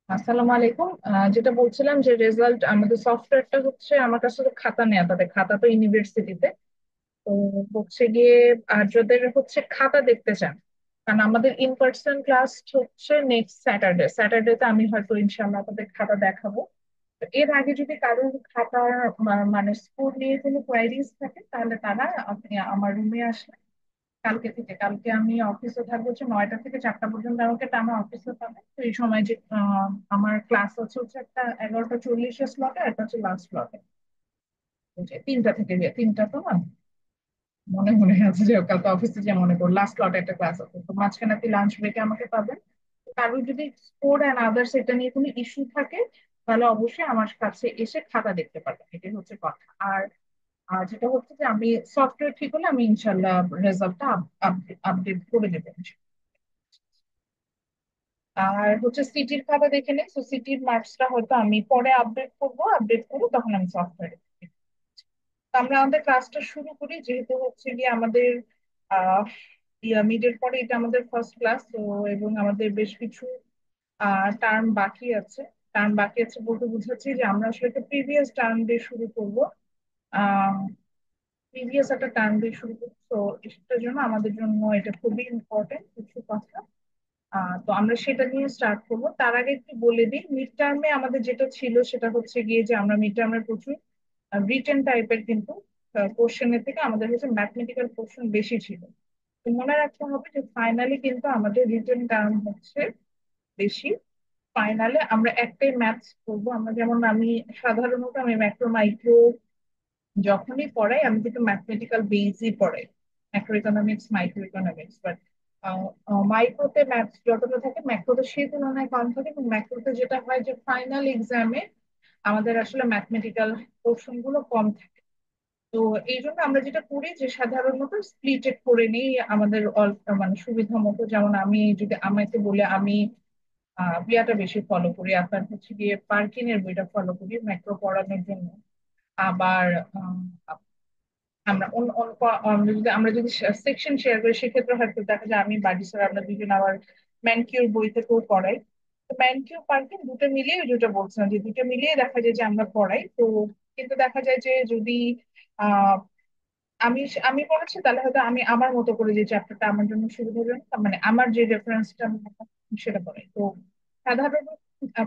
আসসালামু আলাইকুম। যেটা বলছিলাম যে রেজাল্ট আমাদের সফটওয়্যারটা হচ্ছে আমার কাছে তো খাতা নেই, তাদের খাতা তো ইউনিভার্সিটিতে। তো হচ্ছে গিয়ে আর যাদের হচ্ছে খাতা দেখতে চান, কারণ আমাদের ইন পার্সন ক্লাস হচ্ছে নেক্সট স্যাটারডেতে আমি হয়তো ইনশাআল্লাহ তাদের খাতা দেখাবো। তো এর আগে যদি কারোর খাতার মানে স্কোর নিয়ে কোনো কোয়ারিজ থাকে তাহলে তারা আপনি আমার রুমে আসলে কালকে আমি অফিসে থাকবো হচ্ছে 9টা থেকে 4টা পর্যন্ত, আমাকে টানা অফিসে পাবে। তো এই সময় যে আমার ক্লাস হচ্ছে একটা 11টা 40-এর স্লটে, একটা হচ্ছে লাস্ট স্লটে, 3টা থেকে 3টা তো না, মনে মনে আছে যে কালকে অফিসে যে মনে করো লাস্ট স্লটে একটা ক্লাস আছে, তো মাঝখানে আপনি লাঞ্চ ব্রেকে আমাকে পাবেন। কারোর যদি স্পোর্ট অ্যান্ড আদার্স এটা নিয়ে কোনো ইস্যু থাকে তাহলে অবশ্যই আমার কাছে এসে খাতা দেখতে পারবেন, এটাই হচ্ছে কথা। আর আর যেটা হচ্ছে যে আমি সফটওয়্যার ঠিক হলে আমি ইনশাল্লাহ রেজাল্টটা আপডেট করে দেবেন। আর হচ্ছে সিটির খাতা দেখে নেই, তো সিটির মার্কসটা হয়তো আমি পরে আপডেট করবো, আপডেট করে তখন আমি সফটওয়্যারে। আমরা আমাদের ক্লাসটা শুরু করি, যেহেতু হচ্ছে গিয়ে আমাদের আহ মিডের পরে এটা আমাদের ফার্স্ট ক্লাস তো, এবং আমাদের বেশ কিছু টার্ম বাকি আছে। টার্ম বাকি আছে বলতে বুঝাচ্ছি যে আমরা আসলে একটা প্রিভিয়াস টার্ম দিয়ে শুরু করবো। আহ প্রিভিয়াস একটা টার্ম দিয়ে শুরু করবো, তো সেটার জন্য আমাদের জন্য এটা খুবই ইম্পর্টেন্ট কিছু কথা। তো আমরা সেটা নিয়ে স্টার্ট করবো। তার আগে একটু বলে দিই, মিড টার্মে আমাদের যেটা ছিল সেটা হচ্ছে গিয়ে যে আমরা মিড টার্মে প্রচুর রিটেন টাইপের কিন্তু কোশ্চেনের থেকে আমাদের হচ্ছে ম্যাথমেটিক্যাল কোশ্চেন বেশি ছিল। তো মনে রাখতে হবে যে ফাইনালি কিন্তু আমাদের রিটেন টার্ম হচ্ছে বেশি। ফাইনালে আমরা একটাই ম্যাথস করবো। আমরা যেমন আমি সাধারণত আমি ম্যাক্রো মাইক্রো যখনই পড়াই আমি কিন্তু ম্যাথমেটিক্যাল বেসই পড়াই, macro economics micro economics. But মাইক্রোতে ম্যাথস যতটা থাকে ম্যাক্রোতে সেই তুলনায় কম থাকে, এবং ম্যাক্রোতে যেটা হয় যে ফাইনাল এক্সামে আমাদের আসলে ম্যাথমেটিক্যাল পোর্শন গুলো কম থাকে। তো এই জন্য আমরা যেটা করি যে সাধারণত স্প্লিটেড করে নিই আমাদের মানে সুবিধা মতো। যেমন আমি যদি আমাকে বলে আমি বিয়াটা বেশি ফলো করি, আপনার হচ্ছে গিয়ে পার্কিনের বইটা ফলো করি ম্যাক্রো পড়ানোর জন্য। আবার আমরা যদি সেকশন শেয়ার করি সেক্ষেত্রে হয়তো দেখা যায় আমি বাড়ি স্যার আমরা দুজন আবার ম্যানকিউর বই থেকেও পড়াই। তো ম্যানকিউ পার্কিং দুটো মিলিয়ে, যেটা বলছিলাম যে দুটো মিলিয়ে দেখা যায় যে আমরা পড়াই। তো কিন্তু দেখা যায় যে যদি আহ আমি আমি পড়াচ্ছি তাহলে হয়তো আমি আমার মতো করে যে চ্যাপ্টারটা আমার জন্য সুবিধাজনক, মানে আমার যে রেফারেন্সটা সেটা পড়াই। তো সাধারণত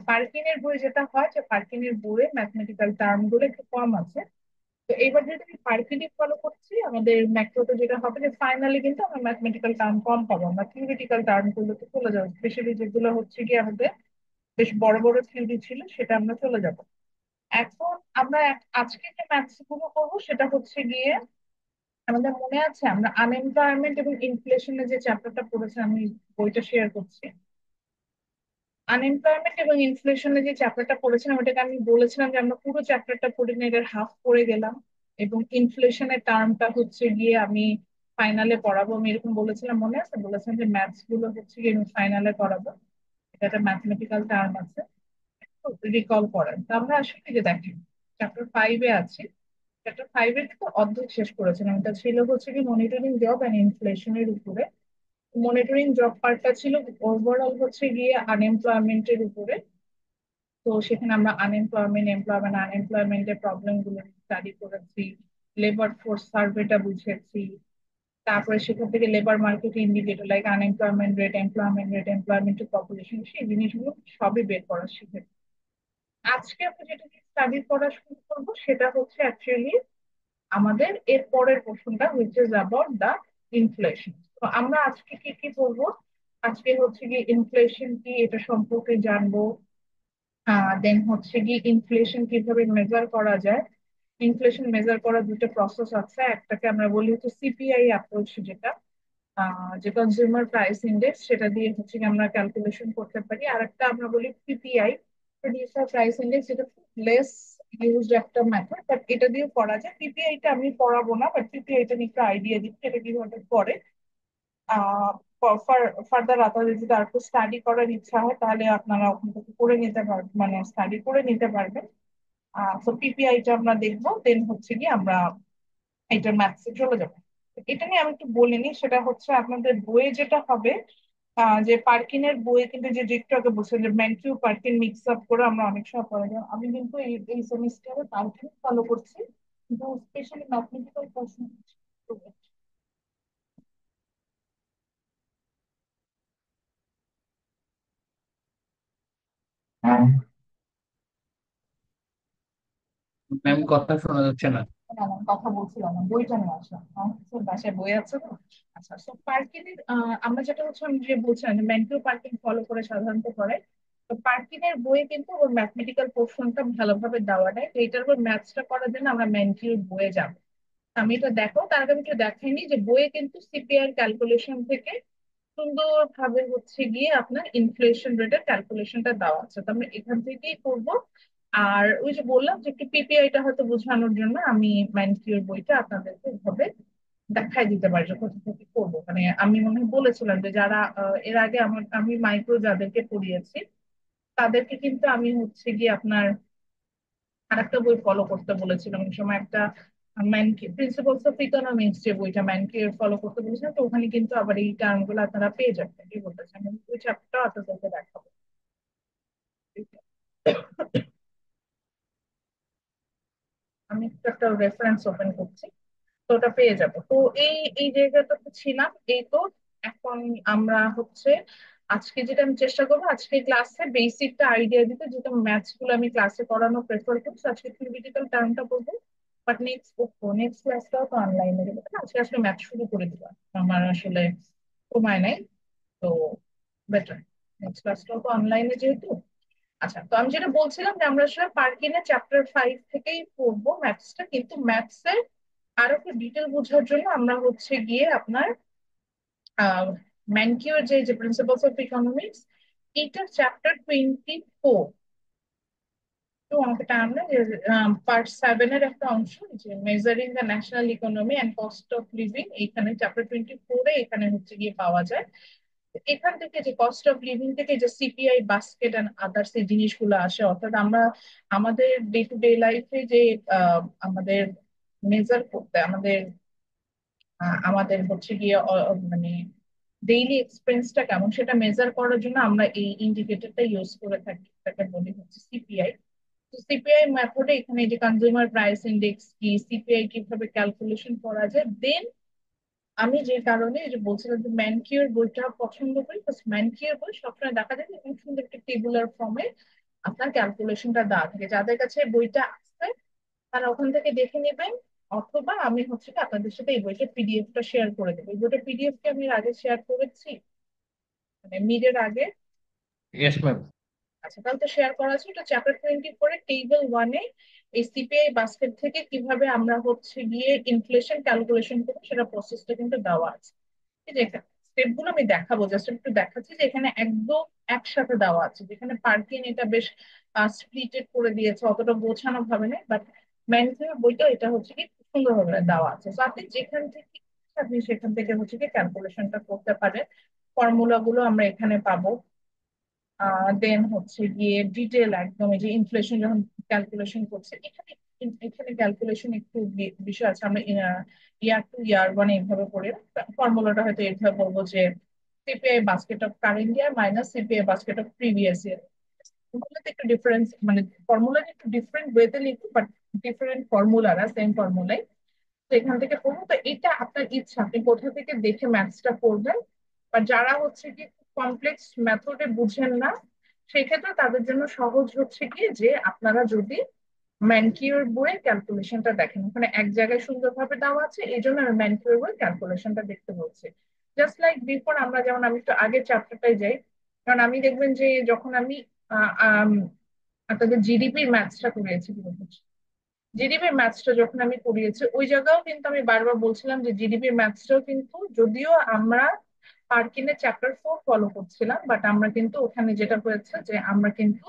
পার্কিনের বই যেটা হয় যে পার্কিনের বইয়ে ম্যাথমেটিক্যাল টার্ম গুলো একটু কম আছে। তো এইবার যদি আমি পার্কিটিভ ফলো করছি আমাদের ম্যাক্রোতে যেটা হবে যে ফাইনালি কিন্তু আমরা ম্যাথমেটিক্যাল টার্ম কম পাবো, আমরা থিওরিটিক্যাল টার্ম গুলোতে চলে যাবো, স্পেশালি যেগুলো হচ্ছে কি আমাদের বেশ বড় বড় থিওরি ছিল সেটা আমরা চলে যাব। এখন আমরা আজকে যে ম্যাথস গুলো করবো সেটা হচ্ছে গিয়ে আমাদের মনে আছে আমরা আনএমপ্লয়মেন্ট এবং ইনফ্লেশনের যে চ্যাপ্টারটা পড়েছি, আমি বইটা শেয়ার করছি। আনএমপ্লয়মেন্ট এবং ইনফ্লেশনের যে চ্যাপ্টারটা পড়েছিলাম ওটাকে আমি বলেছিলাম যে আমরা পুরো চ্যাপ্টারটা পড়ে নিয়ে এটার হাফ পড়ে গেলাম, এবং ইনফ্লেশনের টার্মটা হচ্ছে গিয়ে আমি ফাইনালে পড়াবো। আমি এরকম বলেছিলাম, মনে আছে বলেছিলাম যে ম্যাথস গুলো হচ্ছে গিয়ে আমি ফাইনালে পড়াবো, এটা একটা ম্যাথমেটিক্যাল টার্ম আছে, রিকল করেন। তো আমরা আসলে যে দেখেন চ্যাপ্টার 5-এ আছি। চ্যাপ্টার 5-এর কিন্তু অর্ধেক শেষ করেছিলাম, এটা ছিল হচ্ছে কি মনিটরিং জব অ্যান্ড ইনফ্লেশনের উপরে। মনিটরিং জব পার্টটা ছিল ওভারঅল হচ্ছে গিয়ে আনএমপ্লয়মেন্টের উপরে। তো সেখানে আমরা আনএমপ্লয়মেন্ট এমপ্লয়মেন্ট আনএমপ্লয়মেন্টের প্রবলেম গুলো স্টাডি করেছি, লেবার ফোর্স সার্ভেটা বুঝেছি। তারপরে সেখান থেকে labour market indicator like unemployment rate employment two population, সেই জিনিসগুলো সবই বের করা শিখেছি। আজকে আমরা যেটা স্টাডি করা শুরু করবো সেটা হচ্ছে অ্যাকচুয়ালি আমাদের এর পরের পোর্শনটা which is about the inflation. তো আমরা আজকে কি কি করবো, আজকে হচ্ছে গিয়ে ইনফ্লেশন কি এটা সম্পর্কে জানবো। দেন হচ্ছে গিয়ে ইনফ্লেশন কিভাবে মেজার করা যায়। ইনফ্লেশন মেজার করার দুটো প্রসেস আছে, একটাকে আমরা বলি হচ্ছে সিপিআই অ্যাপ্রোচ, যেটা যে কনজিউমার প্রাইস ইন্ডেক্স, সেটা দিয়ে হচ্ছে গিয়ে আমরা ক্যালকুলেশন করতে পারি। আর একটা আমরা বলি পিপিআই, প্রডিউসার প্রাইস ইন্ডেক্স, যেটা খুব লেস ইউজড একটা মেথড, বাট এটা দিয়ে করা যায়। পিপিআইটা আমি পড়াবো না, বাট পিপিআইটা নিয়ে একটু আইডিয়া দিচ্ছি এটা কিভাবে করে। আহ ফার্দার আপনাদের যদি আর একটু স্টাডি করার ইচ্ছা হয় তাহলে আপনারা ওখান থেকে করে নিতে পারবেন, মানে স্টাডি করে নিতে পারবেন। তো পিপিআইটা আমরা দেখবো, দেন হচ্ছে কি আমরা এটার ম্যাথসে চলে যাবো। এটা নিয়ে আমি একটু বলিনি, সেটা হচ্ছে আপনাদের বইয়ে যেটা হবে যে পার্কিনের বইয়ে কিন্তু যে একটু আগে বলছেন যে ম্যানকিউ পার্কিন মিক্স আপ করে আমরা অনেক সময় পড়াই, যেমন আমি কিন্তু এই সেমিস্টারে পার্কিন ফলো করছি, কিন্তু স্পেশালি ম্যাথমেটিক্যাল পোর্শন। ম্যাম, কথা শোনা যাচ্ছে না। না না, কথা বলছিলাম না, বইটা নিয়ে আসলাম, আমার হচ্ছে বাসায় বই আছে তো। আচ্ছা, তো পার্কিনের আমরা যেটা হচ্ছে, আমি যে বলছিলাম যে ম্যানকিউ পার্কিং ফলো করে সাধারণত করে, তো পার্কিনের বইয়ে কিন্তু ওর ম্যাথমেটিক্যাল পোর্শনটা ভালোভাবে দেওয়া নেই, তো এটার উপর ম্যাথসটা করার জন্য আমরা ম্যানকিউর বইয়ে যাবো। আমি এটা দেখো, তার আগে আমি একটু দেখাইনি যে বইয়ে কিন্তু সিপিআর ক্যালকুলেশন থেকে সুন্দরভাবে হচ্ছে গিয়ে আপনার ইনফ্লেশন রেটের ক্যালকুলেশনটা দেওয়া আছে, তো আমরা এখান থেকেই করব। আর ওই যে বললাম যে একটু পিপিআইটা হয়তো বোঝানোর জন্য আমি ম্যানকিউর বইটা আপনাদেরকে ওইভাবে দেখাই দিতে পারি যে কোথা থেকে করবো। মানে আমি মনে হয় বলেছিলাম যে যারা এর আগে আমি মাইক্রো যাদেরকে পড়িয়েছি তাদেরকে কিন্তু আমি হচ্ছে গিয়ে আপনার আরেকটা বই ফলো করতে বলেছিলাম ওই সময়, একটা ম্যানকি প্রিন্সিপালস অফ ইকোনমিক্স যে বইটা ম্যানকি ফলো করতে বলেছিলাম, তো ওখানে কিন্তু আবার এই টার্ম গুলো আপনারা পেয়ে যাবেন, কি বলতেছেন, আমি ওই চ্যাপ্টারটা আপনাদেরকে দেখাবো। আমি একটু একটা রেফারেন্স ওপেন করছি, তো ওটা পেয়ে যাবো। তো এই এই জায়গাটাতে ছিলাম, এই তো এখন আমরা হচ্ছে আজকে যেটা আমি চেষ্টা করবো, আজকে ক্লাসে বেসিকটা আইডিয়া দিতে, যেটা ম্যাথস গুলো আমি ক্লাসে করানো প্রেফার করছি, আজকে থিওরিটিক্যাল টার্মটা বলবো। বাট নেক্সট ক্লাসটাও তো অনলাইনে দেবো না, আজকে আসলে ম্যাথ শুরু করে দিলাম, আমার আসলে সময় নাই, তো বেটার নেক্সট ক্লাসটাও তো অনলাইনে যেহেতু। আচ্ছা, তো আমি যেটা বলছিলাম যে আমরা আসলে পার্কিনের চ্যাপ্টার 5 থেকেই পড়বো ম্যাথসটা, কিন্তু ম্যাথসের আরো একটু ডিটেল বোঝার জন্য আমরা হচ্ছে গিয়ে আপনার ম্যানকিউর যে প্রিন্সিপালস অফ ইকোনমিক্স, এইটার চ্যাপ্টার 24, তো আমাকে টাইম না যে পার্ট 7-এর একটা অংশ, যে measuring the national economy and cost of living, এখানে চ্যাপ্টার 24-এ এখানে হচ্ছে গিয়ে পাওয়া যায়। এখান থেকে যে কস্ট অফ লিভিং থেকে যে সিপিআই বাস্কেট এন্ড আদার্স এই জিনিসগুলো আসে, অর্থাৎ আমরা আমাদের ডে টু ডে লাইফে যে আমাদের মেজার করতে আমাদের আমাদের হচ্ছে গিয়ে মানে ডেইলি এক্সপেন্সটা কেমন সেটা মেজার করার জন্য আমরা এই ইন্ডিকেটরটা ইউজ করে থাকি, এটাকে বলি হচ্ছে সিপিআই। তো সিপিআই মেথডে এখানে যে কনজিউমার প্রাইস ইন্ডেক্স কি, সিপিআই কিভাবে ক্যালকুলেশন করা যায়, দেন আমি যে কারণে এই যে বলছিলাম যে ম্যানকিউর বইটা পছন্দ করি, ম্যানকিউর বই সবসময় দেখা যায় যে খুব সুন্দর একটা টেবুলার ফর্মে আপনার ক্যালকুলেশনটা দেওয়া থাকে, যাদের কাছে এই বইটা আছে তারা ওখান থেকে দেখে নেবেন। অথবা আমি হচ্ছে কি আপনাদের সাথে এই বইটা পিডিএফটা শেয়ার করে দেবো, এই বইটা পিডিএফ কে আমি এর আগে শেয়ার করেছি, মানে মিডের আগে। Yes ma'am. আচ্ছা, তাহলে তো শেয়ার করা আছে, এটা চ্যাপ্টার 20 টেবল 1-এ এই সিপিআই বাস্কেট থেকে কিভাবে আমরা হচ্ছে গিয়ে ইনফ্লেশন ক্যালকুলেশন করবো সেটা প্রসেসটা কিন্তু দেওয়া আছে। এই যে স্টেপ গুলো আমি দেখাবো, জাস্ট একটু দেখাচ্ছি যে এখানে একদম একসাথে দেওয়া আছে, যেখানে পার্কিং এটা বেশ স্প্লিটেড করে দিয়েছে, অতটা গোছানো ভাবে নেই, বাট ম্যানকিউর বইটা এটা হচ্ছে কি খুব সুন্দরভাবে দেওয়া আছে, তো আপনি যেখান থেকে ইচ্ছা আপনি সেখান থেকে হচ্ছে কি ক্যালকুলেশনটা করতে পারেন। ফর্মুলা গুলো আমরা এখানে পাবো। দেন হচ্ছে গিয়ে ডিটেল একদম এই যে ইনফ্লেশন যখন ক্যালকুলেশন করছে, এখানে এখানে ক্যালকুলেশন একটু বিষয় আছে, আমরা ইয়ার 2 ইয়ার 1 এইভাবে করে ফর্মুলাটা হয়তো এইভাবে বলবো যে CPI basket of current year minus CPI basket of previous year. ফর্মুলাতে একটু ডিফারেন্স, মানে ফর্মুলা একটু ডিফারেন্ট ওয়েতে লিখবো, বাট ডিফারেন্ট ফর্মুলারা সেম ফর্মুলাই, তো এখান থেকে পড়বো। তো এটা আপনার ইচ্ছা, আপনি কোথা থেকে দেখে ম্যাথসটা করবেন, বা যারা হচ্ছে কি কমপ্লেক্স মেথডে বুঝেন না, সেক্ষেত্রে তাদের জন্য সহজ হচ্ছে কি যে আপনারা যদি ম্যানকিউর বইয়ের ক্যালকুলেশনটা দেখেন, ওখানে এক জায়গায় সুন্দরভাবে দেওয়া আছে, এই জন্য আমি ম্যানকিউর বইয়ের ক্যালকুলেশনটা দেখতে বলছি। জাস্ট লাইক বিফোর আমরা যেমন, আমি একটু আগের চ্যাপ্টারটাই যাই, কারণ আমি দেখবেন যে যখন আমি আহ, আম, আপনাদের জিডিপির ম্যাথসটা করিয়েছি, জিডিপির ম্যাথসটা যখন আমি করিয়েছি ওই জায়গাও কিন্তু আমি বারবার বলছিলাম যে জিডিপির ম্যাথসটাও কিন্তু, যদিও আমরা পার্কিনের চ্যাপ্টার 4 ফলো করছিলাম, বাট আমরা কিন্তু ওখানে যেটা হয়েছে যে আমরা কিন্তু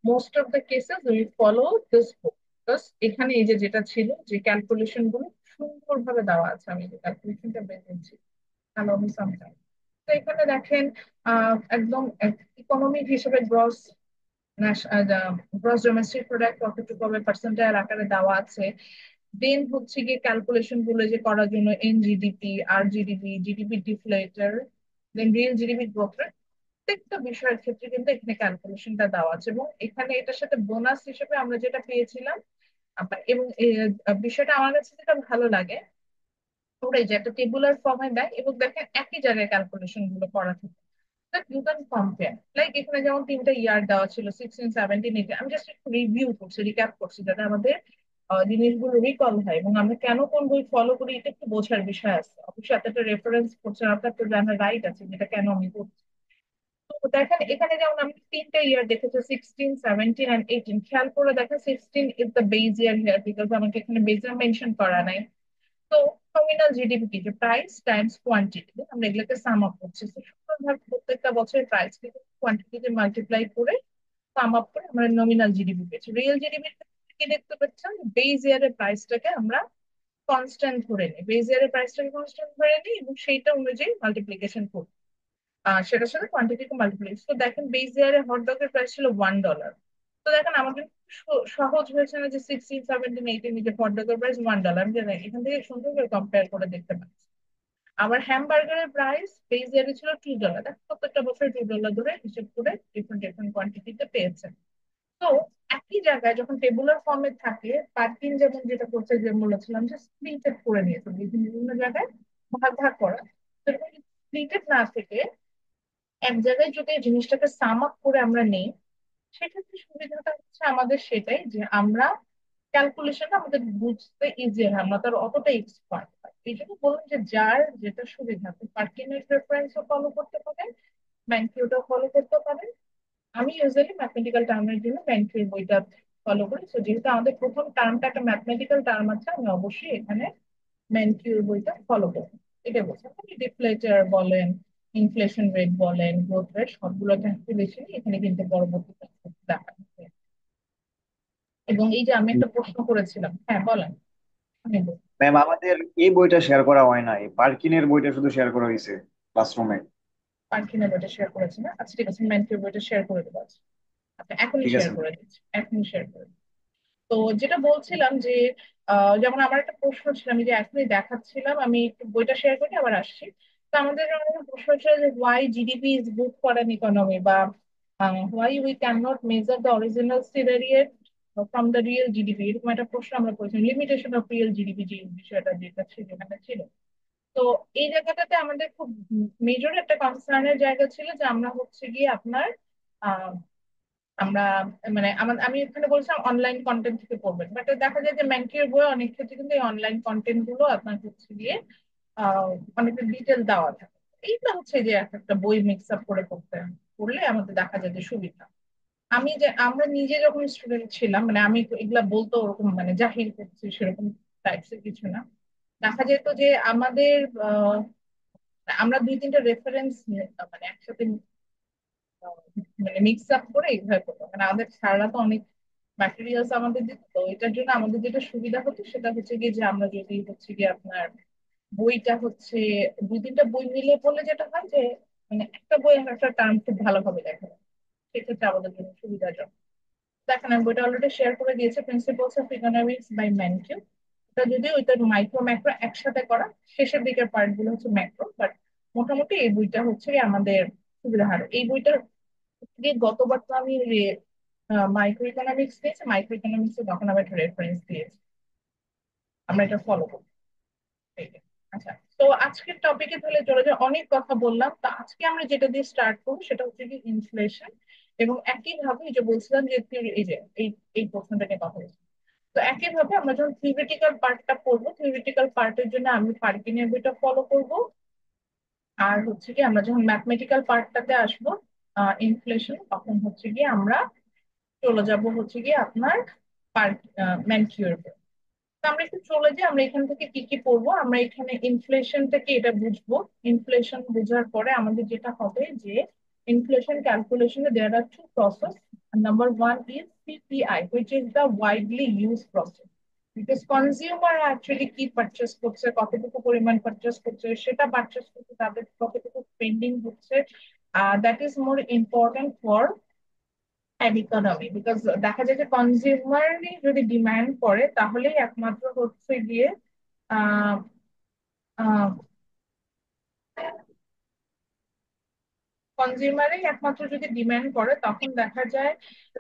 most of the cases we follow this book, এখানে এই যে যেটা ছিল যে ক্যালকুলেশন গুলো সুন্দরভাবে দেওয়া আছে, আমি যে ক্যালকুলেশনটা বের করছি, হ্যালো আমি সামটাইম। তো এখানে দেখেন একদম ইকোনমিক হিসেবে গ্রস ডোমেস্টিক প্রোডাক্ট কতটুকু হবে পার্সেন্টাইল আকারে দেওয়া আছে। দেন হচ্ছে গিয়ে ক্যালকুলেশন গুলো যে করার জন্য এনজিডিপি, আর জিডিপি, জিডিপি ডিফলেটার, দেন রিয়েল জিডিপি গ্রোথ রেট, প্রত্যেকটা বিষয়ের ক্ষেত্রে কিন্তু এখানে ক্যালকুলেশনটা দেওয়া আছে। এবং এখানে এটার সাথে বোনাস হিসেবে আমরা যেটা পেয়েছিলাম, এবং এই বিষয়টা আমার কাছে যেটা ভালো লাগে, ওরাই যে একটা টেবুলার ফর্মে দেয় এবং দেখেন একই জায়গায় ক্যালকুলেশন গুলো করা থাকে, that you can compare. Like এখানে যেমন তিনটা ইয়ার দেওয়া ছিল, 16, 17, 18, আমি জাস্ট একটু রিভিউ করছি, রিক্যাপ করছি, যাতে আমাদের জিনিসগুলো রিকল হয় এবং আমরা কেন কোন বই ফলো করি এটা একটু বোঝার বিষয় আছে। অবশ্যই এতটা রেফারেন্স করছেন আপনার, তো জানার রাইট আছে যেটা কেন আমি করছি। তো দেখেন এখানে যেমন আমি তিনটা ইয়ার দেখেছি, 16, 17 and 18, খেয়াল করে দেখেন 16 is the base year here, because আমাকে এখানে বেজ ইয়ার মেনশন করা নাই। তো নমিনাল জিডিপি কি, যে প্রাইস টাইমস কোয়ান্টিটি, আমরা এগুলোকে সাম আপ করছি। তো সুন্দরভাবে প্রত্যেকটা বছরের প্রাইস কে কোয়ান্টিটিতে মাল্টিপ্লাই করে সাম আপ করে আমরা নমিনাল জিডিপি পেয়েছি। রিয়েল জিডিপি কি দেখতে পাচ্ছেন, বেজ ইয়ারের প্রাইসটাকে আমরা কনস্ট্যান্ট ধরে নিই, বেজ ইয়ারের প্রাইসটাকে কনস্ট্যান্ট ধরে নিই এবং সেইটা অনুযায়ী মাল্টিপ্লিকেশন করি, সেটার সাথে কোয়ান্টিটিকে মাল্টিপ্লাই। তো দেখেন বেজ ইয়ারে হটডগের প্রাইস ছিল $1। তো দেখেন আমাদের সহজ হয়েছে না, যে 16, 17, 18 যে হটডগের প্রাইস $1, আমি জানি এখান থেকে সুন্দর করে কম্পেয়ার করে দেখতে পাচ্ছি। আবার হ্যামবার্গারের প্রাইস বেজ ইয়ারে ছিল $2, দেখেন প্রত্যেকটা বছর $2 ধরে হিসেব করে ডিফারেন্ট ডিফারেন্ট কোয়ান্টিটিতে পেয়েছেন। তো একই জায়গায় যখন টেবুলার ফর্মে থাকে, পার্কিং যেমন যেটা করছে, যে বলেছিলাম যে স্প্লিটেড করে নিয়েছে বিভিন্ন বিভিন্ন জায়গায় ভাগ ভাগ করা, স্প্লিটেড না থেকে এক জায়গায় যদি এই জিনিসটাকে সাম আপ করে আমরা নেই, সেক্ষেত্রে সুবিধাটা হচ্ছে আমাদের সেটাই, যে আমরা ক্যালকুলেশনটা আমাদের বুঝতে ইজি হয়, আমরা তার অতটা এক্সপার্ট। এই জন্য বলুন যে যার যেটা সুবিধা, আপনি পার্কিংয়ের প্রেফারেন্সও ফলো করতে পারেন, ব্যাংকিউটাও ফলো করতে পারেন। আমি ইউজুয়ালি ম্যাথমেটিক্যাল টার্মের জন্য ব্যাংকের বইটা ফলো করি। তো যেহেতু আমাদের প্রথম টার্মটা একটা ম্যাথমেটিক্যাল টার্ম আছে, আমি অবশ্যই এখানে ম্যানকিউর বইটা ফলো করবো। এটা বলছি, আপনি ডিফলেটার বলেন, ইনফ্লেশন রেট বলেন, গ্রোথ রেট, সবগুলো ক্যালকুলেশন এখানে কিন্তু পরবর্তীতে দেখা যাচ্ছে। এবং এই যে আমি একটা প্রশ্ন করেছিলাম, হ্যাঁ বলেন, আমি বলছি। ম্যাম, আমাদের এই বইটা শেয়ার করা হয় নাই, পার্কিনের বইটা শুধু শেয়ার করা হয়েছে ক্লাসরুমে। পার্কিনের বইটা শেয়ার করেছি না, আচ্ছা ঠিক আছে, ম্যানকিউর বইটা শেয়ার করে দেবো। আচ্ছা আচ্ছা, এখনই ঠিক শেয়ার আছে ম্যাম। করে দিচ্ছি, এখনই শেয়ার করে দিচ্ছি। তো যেটা বলছিলাম যে যেমন আমার একটা প্রশ্ন ছিল, আমি যে এখনই দেখাচ্ছিলাম, আমি একটু বইটা শেয়ার করি আবার আসছি। তো আমাদের যেমন একটা প্রশ্ন ছিল যে why GDP is good for an economy, বা why we can not measure the original scenario from the real GDP, এরকম একটা প্রশ্ন আমরা করেছিলাম, লিমিটেশন অফ রিয়েল জিডিপি যে বিষয়টা যেটা ছিল যেখানে ছিল। তো এই জায়গাটাতে আমাদের খুব মেজর একটা কনসার্নের জায়গা ছিল, যে আমরা হচ্ছে গিয়ে আপনার আমরা মানে আমি এখানে বলছিলাম অনলাইন কন্টেন্ট থেকে পড়বেন, বাট দেখা যায় যে ম্যানকির বই অনেক ক্ষেত্রে কিন্তু এই অনলাইন কন্টেন্ট গুলো আপনার হচ্ছে গিয়ে আহ অনেক ডিটেল দেওয়া থাকে। এইটা হচ্ছে যে একটা বই মিক্স আপ করে পড়লে আমাদের দেখা যায় যে সুবিধা। আমরা নিজে যখন স্টুডেন্ট ছিলাম, মানে আমি তো এগুলা বলতো ওরকম মানে জাহির করছি সেরকম টাইপসের কিছু না, দেখা যেত যে আমাদের আহ, আমরা দুই তিনটা রেফারেন্স মানে একসাথে মানে মিক্স আপ করে এইভাবে করতাম, মানে আমাদের স্যাররা তো অনেক ম্যাটেরিয়ালস আমাদের দিত। তো এটার জন্য আমাদের যেটা সুবিধা হতো সেটা হচ্ছে গিয়ে, যে আমরা যদি হচ্ছে গিয়ে আপনার বইটা হচ্ছে দুই তিনটা বই মিলিয়ে পড়লে যেটা হয় যে মানে একটা বই আর একটা টার্ম খুব ভালোভাবে দেখা যায়, সেক্ষেত্রে আমাদের জন্য সুবিধাজনক। দেখেন আমি বইটা অলরেডি শেয়ার করে দিয়েছে, প্রিন্সিপালস অফ ইকোনমিক্স বাই ম্যানকিউ। এটা যদি ওইটা মাইক্রো ম্যাক্রো একসাথে করা, শেষের দিকের পার্ট গুলো হচ্ছে ম্যাক্রো, বাট মোটামুটি এই বইটা হচ্ছে গিয়ে আমাদের সুবিধা হয়। এই বইটা গতবার তো আমি মাইক্রো ইকোনমিক্স দিয়েছি, মাইক্রো ইকোনমিক্স তখন আমি একটা রেফারেন্স দিয়েছি, আমরা এটা ফলো করি। এই যে। আচ্ছা, তো আজকের টপিকে তাহলে চলে যায়, অনেক কথা বললাম, তো আজকে আমরা যেটা দিয়ে স্টার্ট করবো সেটা হচ্ছে কি ইনফ্লেশন। এবং একই ভাবে এই যে বলছিলাম যে এই যে এই প্রশ্নটা নিয়ে কথা বলছি। তো একইভাবে আমরা যখন থিওরিটিক্যাল পার্টটা পড়বো, থিওরিটিক্যাল পার্টের জন্য আমি পার্কিনের বইটা ফলো করব। আর হচ্ছে কি আমরা যখন ম্যাথমেটিক্যাল পার্টটাতে আসবো, ইনফ্লেশন, তখন হচ্ছে কি আমরা চলে যাব হচ্ছে গিয়ে আপনার পার্ক ম্যানকিউর। তো আমরা একটু চলে যাই, আমরা এখান থেকে কি কি পড়বো। আমরা এখানে ইনফ্লেশন থেকে এটা বুঝবো, ইনফ্লেশন বোঝার পরে আমাদের যেটা হবে যে ইনফ্লেশন ক্যালকুলেশনে there are two process. Number one is CPI, which is the widely use process, because consumer actually কি পারচেস করছে, কতটুকু পরিমাণ পারচেস করছে, সেটা পারচেস করতে তাদের কতটুকু স্পেন্ডিং হচ্ছে, that is more important for an economy, because দেখা যায় যে কনজিউমারই যদি ডিমান্ড করে তাহলেই একমাত্র হচ্ছে গিয়ে আহ আহ কনজিউমারই একমাত্র যদি ডিমান্ড করে তখন দেখা যায়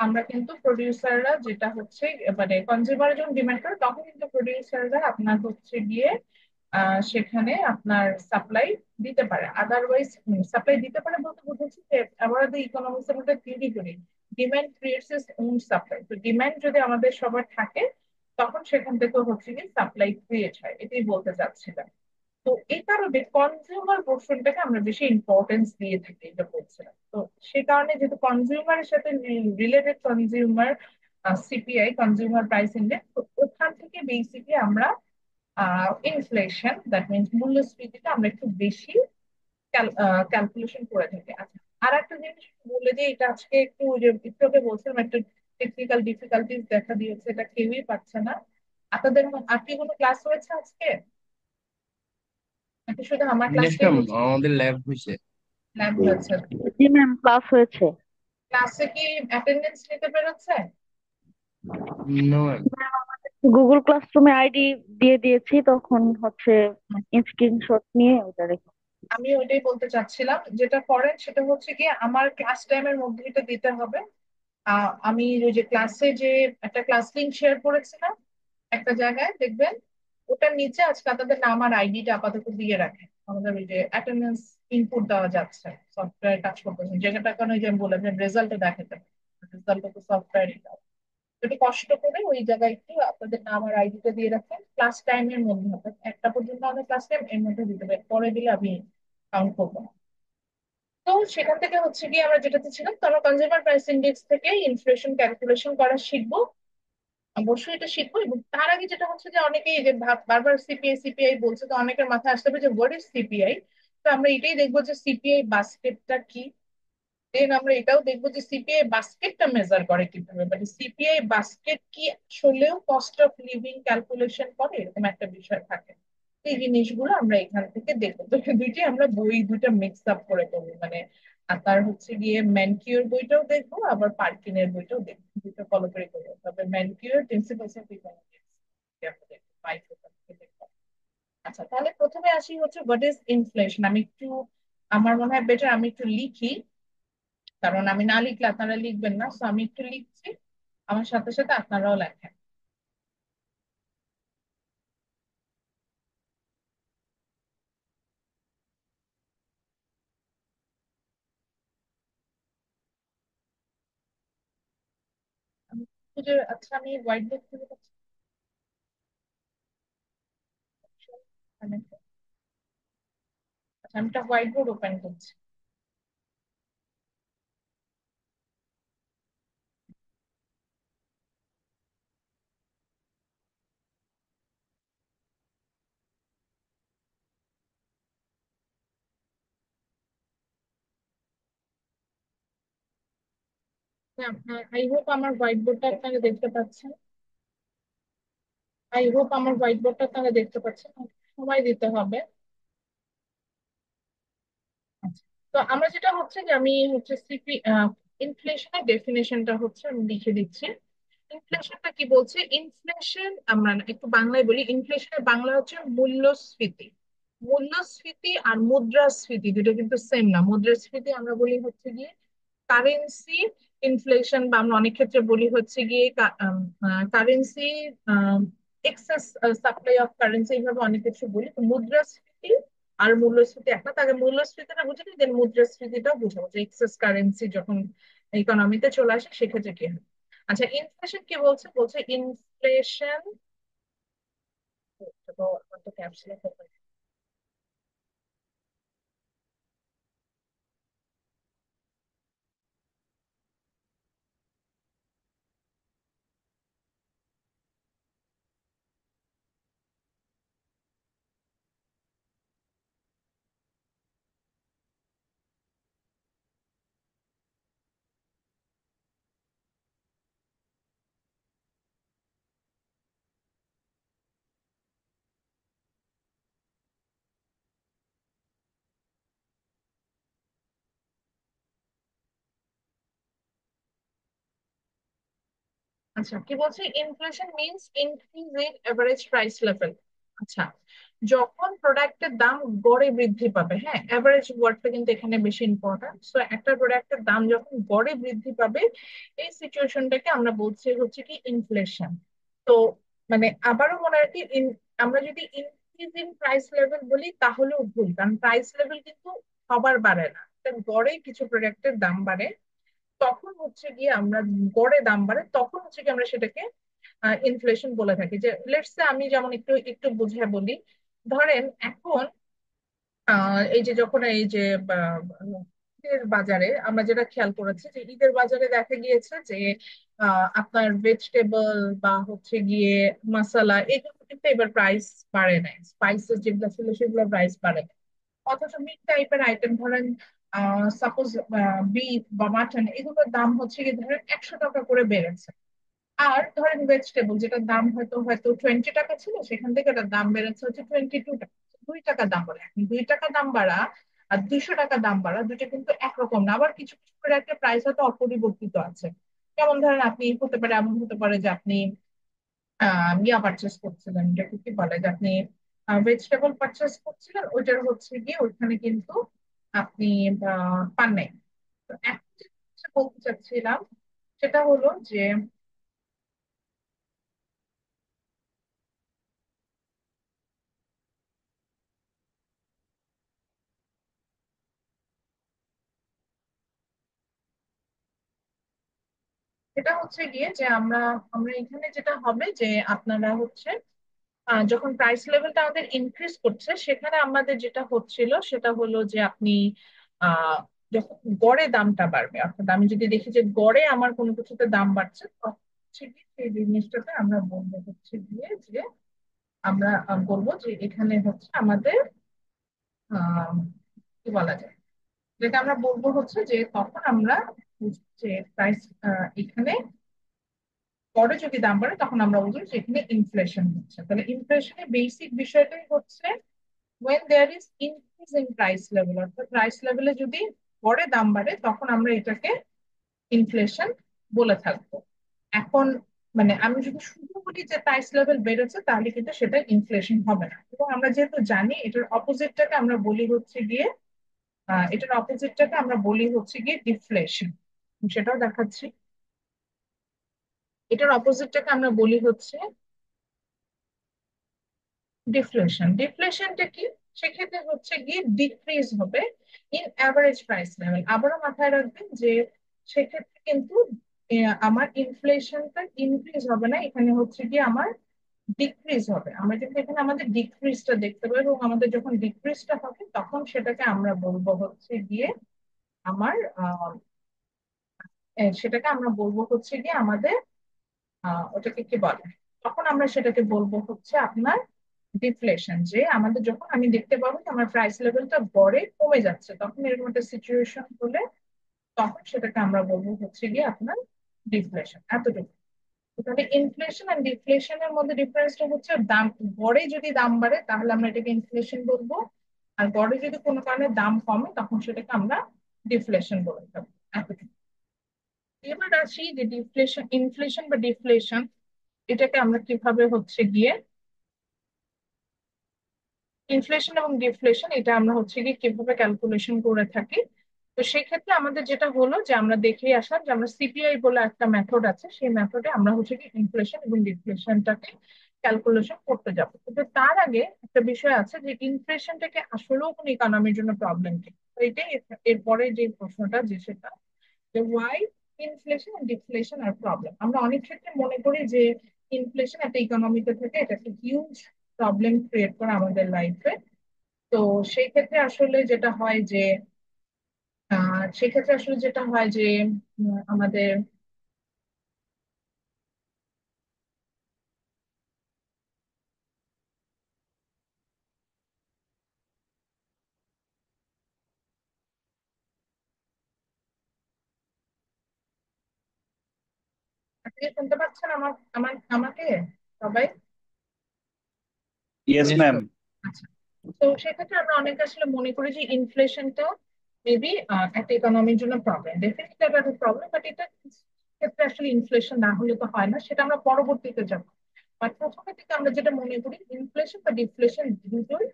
আমরা কিন্তু প্রডিউসাররা যেটা হচ্ছে, মানে কনজিউমার যখন ডিমান্ড করে তখন কিন্তু প্রডিউসাররা আপনার হচ্ছে গিয়ে সেখানে আপনার সাপ্লাই দিতে পারে। আদারওয়াইজ সাপ্লাই দিতে পারে বলতে বুঝেছি যে আমরা যদি ইকোনমিক্স এর মধ্যে থিওরি করি, demand creates its own supply. তো ডিমান্ড যদি আমাদের সবার থাকে তখন সেখান থেকে হচ্ছে গিয়ে সাপ্লাই ক্রিয়েট হয়, এটাই বলতে চাচ্ছিলাম। তো এই কারণে কনজিউমার পোর্শনটাকে আমরা বেশি ইম্পর্টেন্স দিয়ে থাকি, এটা বলছিলাম। তো সে কারণে যেহেতু কনজিউমারের সাথে related consumer CPI, consumer price index, তো ওখান থেকে বেসিকলি আমরা ইনফ্লেশন, দ্যাট মিনস মূল্যস্ফীতিটা আমরা একটু বেশি ক্যালকুলেশন করে থাকি। আচ্ছা, আর একটা জিনিস বলে যে এটা আজকে একটু ওই যে একটু আগে বলছিলাম একটা টেকনিক্যাল ডিফিকাল্টিস দেখা দিয়েছে, এটা কেউই পাচ্ছে না। আপনাদের আর কি কোনো ক্লাস হয়েছে আজকে নাকি শুধু আমার ইয়েস ক্লাসটাই ম্যাম, হচ্ছে? আমাদের ল্যাব হয়েছে। ল্যাব হয়েছে? জি ম্যাম, ক্লাস হয়েছে। ক্লাসে কি অ্যাটেন্ডেন্স নিতে পেরেছে? No ma'am. গুগল ক্লাসরুমে আইডি দিয়ে দিয়েছি, তখন হচ্ছে স্ক্রিনশট নিয়ে ওটা রেখে। আমি ওইটাই বলতে চাচ্ছিলাম, যেটা করেন সেটা হচ্ছে কি আমার ক্লাস টাইমের মধ্যে এটা দিতে হবে। আমি ওই যে ক্লাসে যে একটা ক্লাস লিংক শেয়ার করেছিলাম একটা জায়গায় দেখবেন, ওটার নিচে আজকে তাদের নাম আর আইডিটা আপাতত দিয়ে রাখেন। আমাদের ওই যে অ্যাটেন্ডেন্স ইনপুট দেওয়া যাচ্ছে, সফটওয়্যার কাজ করতেছে যেটা, কারণ ওই যে আমি বললাম যে রেজাল্টে দেখাতে, রেজাল্ট তো সফটওয়্যারই দাও। একটু কষ্ট করে ওই জায়গায় একটু আপনাদের নাম আর আইডিটা দিয়ে রাখেন, ক্লাস টাইমের মধ্যে হবে, একটা পর্যন্ত আমাদের ক্লাস টাইম, এর মধ্যে দিতে হবে, পরে দিলে আমি কাউন্ট করবো না। তো সেখান থেকে হচ্ছে গিয়ে আমরা যেটাতে ছিলাম, তো আমরা কনজিউমার প্রাইস ইন্ডেক্স থেকে ইনফ্লেশন ক্যালকুলেশন করা শিখবো। অবশ্যই এটা শিখবো, এবং তার আগে যেটা হচ্ছে যে অনেকেই যে বারবার সিপিআই সিপিআই বলছে, তো অনেকের মাথায় আসতে হবে যে হোয়াট ইজ সিপিআই। তো আমরা এটাই দেখবো যে সিপিআই বাস্কেটটা কি। দেন আমরা এটাও দেখবো যে সিপিআই বাস্কেটটা মেজার করে কিভাবে, মানে সিপিআই বাস্কেট কি আসলেও কস্ট অফ লিভিং ক্যালকুলেশন করে, এরকম একটা বিষয় থাকে। এই জিনিসগুলো আমরা এখান থেকে দেখবো। তো দুইটি আমরা বই দুইটা মিক্স আপ করে করবো, মানে আপনার হচ্ছে গিয়ে ম্যানকিউর বইটাও দেখবো, আবার পার্কিনের বইটাও দেখবো, দুটো ফলো করে করবো। তবে ম্যানকিউর প্রিন্সিপালস অফ ইকোনমিক্স আমাদের বাইক দেখবো। আচ্ছা, তাহলে প্রথমে আসি হচ্ছে হোয়াট ইজ ইনফ্লেশন। আমি একটু, আমার মনে হয় বেটার আমি একটু লিখি, কারণ আমি না লিখলে আপনারা লিখবেন না, তো আমি একটু লিখছি, আমার সাথে সাথে আপনারাও লেখেন। আমি আচ্ছা, আমি হোয়াইট বোর্ড থেকে পাচ্ছি। আচ্ছা, আমি একটা হোয়াইট বোর্ড ওপেন করছি। আই হোপ আমার হোয়াইট বোর্ডটা আপনারা দেখতে পাচ্ছেন। আই হোপ আমার হোয়াইট বোর্ডটা আপনারা দেখতে পাচ্ছেন। সময় দিতে হবে। আচ্ছা, তো আমরা যেটা হচ্ছে যে আমি হচ্ছে ইনফ্লেশনের ডেফিনেশনটা হচ্ছে আমি লিখে দিচ্ছি। ইনফ্লেশনটা কি বলছে? ইনফ্লেশন আমরা একটু বাংলায় বলি, ইনফ্লেশনের বাংলা হচ্ছে মূল্যস্ফীতি। মূল্যস্ফীতি আর মুদ্রাস্ফীতি দুটো কিন্তু সেম না। মুদ্রাস্ফীতি আমরা বলি হচ্ছে গিয়ে কারেন্সি ইনফ্লেশন, বা আমরা অনেক ক্ষেত্রে বলি হচ্ছে গিয়ে currency excess supply of currency, এইভাবে অনেক কিছু বলি। তো মুদ্রাস্ফীতি আর মূল্যস্ফীতি একটা, তাকে মূল্যস্ফীতিটা বুঝে নিই, দেন মুদ্রাস্ফীতিটাও বুঝাবো যে এক্সেস কারেন্সি যখন ইকোনমিতে চলে আসে সেক্ষেত্রে কি হয়। আচ্ছা, ইনফ্লেশন কি বলছে? বলছে ইনফ্লেশন, তো আমার তো ক্যাপসুলে। আচ্ছা, কি বলছে? Inflation means increase in average price level. আচ্ছা, যখন প্রোডাক্টের দাম গড়ে বৃদ্ধি পাবে, হ্যাঁ, অ্যাভারেজ ওয়ার্ডটা কিন্তু এখানে বেশি ইম্পর্টেন্ট। সো একটা প্রোডাক্টের দাম যখন গড়ে বৃদ্ধি পাবে, এই সিচুয়েশনটাকে আমরা বলছি হচ্ছে কি ইনফ্লেশন। তো মানে আবারও মনে রাখি, আমরা যদি ইনক্রিজ ইন প্রাইস লেভেল বলি তাহলেও ভুল, কারণ প্রাইস লেভেল কিন্তু সবার বাড়ে না। গড়ে কিছু প্রোডাক্টের দাম বাড়ে, তখন হচ্ছে গিয়ে আমরা, গড়ে দাম বাড়ে তখন হচ্ছে গিয়ে আমরা সেটাকে ইনফ্লেশন বলে থাকি। যে লেটস সে আমি যেমন একটু একটু বুঝিয়ে বলি, ধরেন এখন এই যে যখন এই যে আহ, ঈদের বাজারে আমরা যেটা খেয়াল করেছি, যে ঈদের বাজারে দেখা গিয়েছে যে আপনার ভেজিটেবল বা হচ্ছে গিয়ে মশলা এগুলো কিন্তু এবার প্রাইস বাড়ে নাই, স্পাইসেস যেগুলো ছিল সেগুলো প্রাইস বাড়ে নাই। অথচ মিট টাইপের আইটেম ধরেন, সাপোজ বিফ বা মাটন, এগুলোর দাম হচ্ছে কি ধরেন 100 টাকা করে বেড়েছে। আর ধরেন ভেজিটেবল যেটার দাম হয়তো হয়তো 20 টাকা ছিল, সেখান থেকে এটার দাম বেড়েছে হচ্ছে 22 টাকা। 2 টাকা দাম বাড়ে, এখন 2 টাকা দাম বাড়া আর 200 টাকা দাম বাড়া দুটো কিন্তু একরকম না। আবার কিছু কিছু করে একটা প্রাইস হয়তো অপরিবর্তিত আছে। যেমন ধরেন আপনি হতে পারে, এমন হতে পারে যে আপনি ইয়া পারচেস করছিলেন, যেটাকে কি বলে, যে আপনি ভেজিটেবল পারচেস করছিলেন, ওইটার হচ্ছে গিয়ে ওইখানে কিন্তু আপনি পান নাই। তো এখন যেটা বলতে চাচ্ছিলাম সেটা হলো যে এটা হচ্ছে গিয়ে যে আমরা আমরা এখানে যেটা হবে যে আপনারা হচ্ছে যখন প্রাইস লেভেলটা আমাদের ইনক্রিজ করছে, সেখানে আমাদের যেটা হচ্ছিল সেটা হলো যে আপনি আহ যখন গড়ে দামটা বাড়বে, অর্থাৎ আমি যদি দেখি যে গড়ে আমার কোনো কিছুতে দাম বাড়ছে, তখন হচ্ছে গিয়ে সেই জিনিসটাতে আমরা বলবো হচ্ছে গিয়ে যে আমরা বলবো যে এখানে হচ্ছে আমাদের আহ কি বলা যায়, যেটা আমরা বলবো হচ্ছে যে তখন আমরা যে প্রাইস এখানে পরে যদি দাম বাড়ে তখন আমরা বলবো যে এখানে ইনফ্লেশন হচ্ছে। তাহলে ইনফ্লেশনের বেসিক বিষয়টাই হচ্ছে when there is increase in price level, অর্থাৎ প্রাইস লেভেলে যদি পরে দাম বাড়ে তখন আমরা এটাকে ইনফ্লেশন বলে থাকবো। এখন মানে আমি যদি শুধু বলি যে প্রাইস লেভেল বেড়েছে, তাহলে কিন্তু সেটা ইনফ্লেশন হবে না। এবং আমরা যেহেতু জানি এটার অপোজিটটাকে আমরা বলি হচ্ছে গিয়ে এটার অপোজিটটাকে আমরা বলি হচ্ছে গিয়ে ডিফ্লেশন। সেটাও দেখাচ্ছি। এটার অপোজিটটাকে আমরা বলি হচ্ছে ডিফ্লেশন। ডিফ্লেশনটা কি? সেক্ষেত্রে হচ্ছে গিয়ে ডিক্রিজ হবে ইন অ্যাভারেজ প্রাইস লেভেল। আবারও মাথায় রাখবেন যে সেক্ষেত্রে কিন্তু আমার ইনফ্লেশনটা ইনক্রিজ হবে না, এখানে হচ্ছে গিয়ে আমার ডিক্রিজ হবে। আমরা কিন্তু এখানে আমাদের ডিক্রিজটা দেখতে পাবো, এবং আমাদের যখন ডিক্রিজটা হবে তখন সেটাকে আমরা বলবো হচ্ছে গিয়ে আমার সেটাকে আমরা বলবো হচ্ছে গিয়ে আমাদের ওটাকে কি বলে, তখন আমরা সেটাকে বলবো হচ্ছে আপনার ডিফ্লেশন। যে আমাদের যখন আমি দেখতে পাবো যে আমার প্রাইস লেভেলটা গড়ে কমে যাচ্ছে, তখন এরকম একটা সিচুয়েশন হলে তখন সেটাকে আমরা বলবো হচ্ছে গিয়ে আপনার ডিফ্লেশন। এতটুকু। তো তাহলে ইনফ্লেশন আর ডিফ্লেশনের মধ্যে ডিফারেন্সটা হচ্ছে দাম, গড়ে যদি দাম বাড়ে তাহলে আমরা এটাকে ইনফ্লেশন বলবো, আর গড়ে যদি কোনো কারণে দাম কমে তখন সেটাকে আমরা ডিফ্লেশন বলে থাকবো। এতটুকু। এবার আসি যে ডিফ্লেশন, ইনফ্লেশন বা ডিফ্লেশন এটাকে আমরা কিভাবে হচ্ছে গিয়ে, ইনফ্লেশন এবং ডিফ্লেশন এটা আমরা হচ্ছে কি কিভাবে ক্যালকুলেশন করে থাকি। তো সেই ক্ষেত্রে আমাদের যেটা হলো যে আমরা দেখে আসলাম যে আমরা সিপিআই বলে একটা মেথড আছে, সেই মেথডে আমরা হচ্ছে কি ইনফ্লেশন এবং ডিফ্লেশনটাকে ক্যালকুলেশন করতে যাবো। কিন্তু তার আগে একটা বিষয় আছে যে ইনফ্লেশনটাকে আসলেও কোনো ইকোনমির জন্য প্রবলেম কি। তো এটাই এরপরে যে প্রশ্নটা, যে সেটা যে ওয়াই ইনফ্লেশন এন্ড ডিফ্লেশন আর প্রবলেম। আমরা অনেক ক্ষেত্রে মনে করি যে ইনফ্লেশন একটা ইকোনমিতে থেকে এটা একটা হিউজ প্রবলেম ক্রিয়েট করে আমাদের লাইফে। তো সেই ক্ষেত্রে আসলে যেটা হয় যে সেক্ষেত্রে আসলে যেটা হয় যে আমাদের আপনি কি শুনতে পাচ্ছেন আমার আমার আমাকে সবাই? Yes Yes, ma'am. ma'am. আচ্ছা। তো সেক্ষেত্রে আমরা অনেকে আসলে মনে করি যে ইনফ্লেশনটা মেবি একটা ইকোনমির জন্য প্রবলেম, ডেফিনেটলি একটা প্রবলেম, বাট এটা ক্ষেত্রে আসলে ইনফ্লেশন না হলে তো হয় না, সেটা আমরা পরবর্তীতে যাব। বাট প্রথমে থেকে আমরা যেটা মনে করি ইনফ্লেশন বা ডিফ্লেশন দুটোই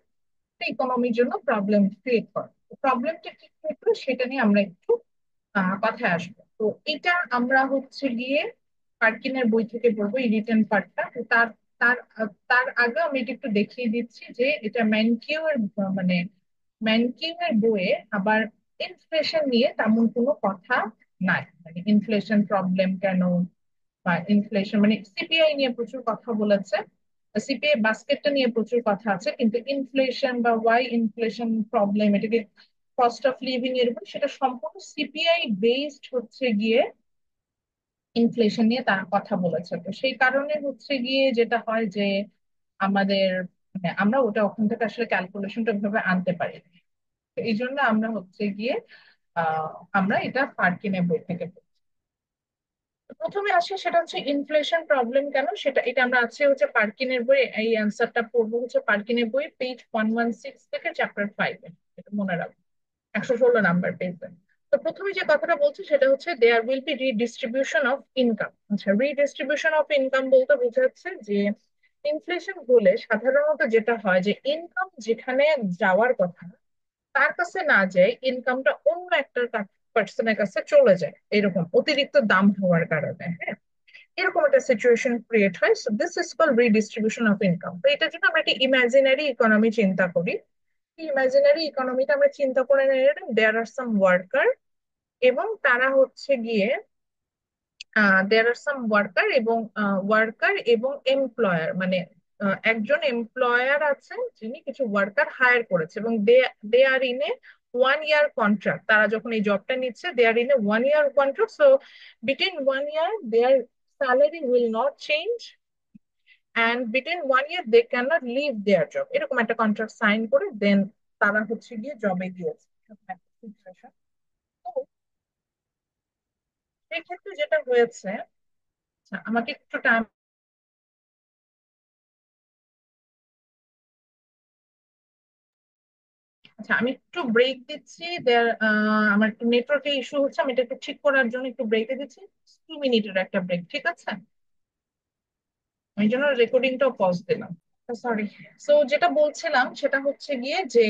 ইকোনমির জন্য প্রবলেম ক্রিয়েট করে। প্রবলেমটা কি ক্রিয়েট করে সেটা নিয়ে আমরা একটু কথায় আসবো। তো এটা আমরা হচ্ছে গিয়ে পার্কিনের বই থেকে পড়বো, এই রিটেন পার্টটা। তো তার তার তার আগে আমি এটা একটু দেখিয়ে দিচ্ছি যে এটা ম্যানকিউ এর মানে ম্যানকিউ এর বইয়ে আবার ইনফ্লেশন নিয়ে তেমন কোনো কথা নাই। মানে ইনফ্লেশন প্রবলেম কেন বা ইনফ্লেশন মানে সিপিআই নিয়ে প্রচুর কথা বলেছে, সিপিআই বাস্কেটটা নিয়ে প্রচুর কথা আছে, কিন্তু ইনফ্লেশন বা ওয়াই ইনফ্লেশন প্রবলেম, এটাকে কস্ট অফ লিভিং এর উপর, সেটা সম্পূর্ণ সিপিআই বেসড হচ্ছে গিয়ে ইনফ্লেশন নিয়ে তারা কথা বলেছে। তো সেই কারণে হচ্ছে গিয়ে যেটা হয় যে আমাদের মানে আমরা ওটা ওখান থেকে আসলে ক্যালকুলেশনটা ভাবে আনতে পারি। তো এই জন্য আমরা হচ্ছে গিয়ে আহ আমরা এটা পার্কিনের বই থেকে পড়ি। তো প্রথমে আসে সেটা হচ্ছে ইনফ্লেশন প্রবলেম কেন, সেটা এটা আমরা আছে হচ্ছে পার্কিনের বই, এই অ্যান্সারটা পড়বো হচ্ছে পার্কিনের বই পেজ 116 থেকে চ্যাপ্টার 5 এটা মনে রাখবো, 116 নাম্বার পেজে। তো প্রথমে যে কথাটা বলছি সেটা হচ্ছে there will be redistribution of income. আচ্ছা, রিডিস্ট্রিবিউশন অফ ইনকাম বলতে বোঝাচ্ছে যে ইনফ্লেশন হলে সাধারণত যেটা হয় যে ইনকাম যেখানে যাওয়ার কথা তার কাছে না যায়, ইনকামটা অন্য একটা পার্সনের কাছে চলে যায়, এরকম অতিরিক্ত দাম হওয়ার কারণে। হ্যাঁ, এরকম একটা সিচুয়েশন ক্রিয়েট হয়। So this is call redistribution of income. তো এটার জন্য আমরা একটা ইমাজিনারি ইকোনমি চিন্তা করি। ইমাজিনারি ইকোনমিতে আমরা চিন্তা করে নিলাম দেয়ার আর সাম ওয়ার্কার, এবং তারা হচ্ছে গিয়ে দেয়ার আর সাম ওয়ার্কার এবং এমপ্লয়ার, মানে একজন এমপ্লয়ার আছেন যিনি কিছু ওয়ার্কার হায়ার করেছে, এবং দে দে are in a 1 year contract. তারা যখন এই জবটা নিচ্ছে they are in a 1 year contract. So between 1 year their salary will not change, and between 1 year they can not leave their job, এরকম একটা কন্ট্রাক্ট সাইন করে দেন তারা হচ্ছে গিয়ে জবে গিয়েছে। এরকম একটা situation। তো সেক্ষেত্রে যেটা হয়েছে, আচ্ছা, আমাকে একটু টাইম, আচ্ছা আমি একটু ব্রেক দিচ্ছি দেয়ার, আমার একটু নেটওয়ার্কের ইস্যু হচ্ছে, আমি এটা একটু ঠিক করার জন্য একটু ব্রেকে দিচ্ছি। 2 মিনিটের একটা ব্রেক, ঠিক আছে? আমি জন্য রেকর্ডিংটাও পজ দিলাম। সরি। সো যেটা বলছিলাম সেটা হচ্ছে গিয়ে যে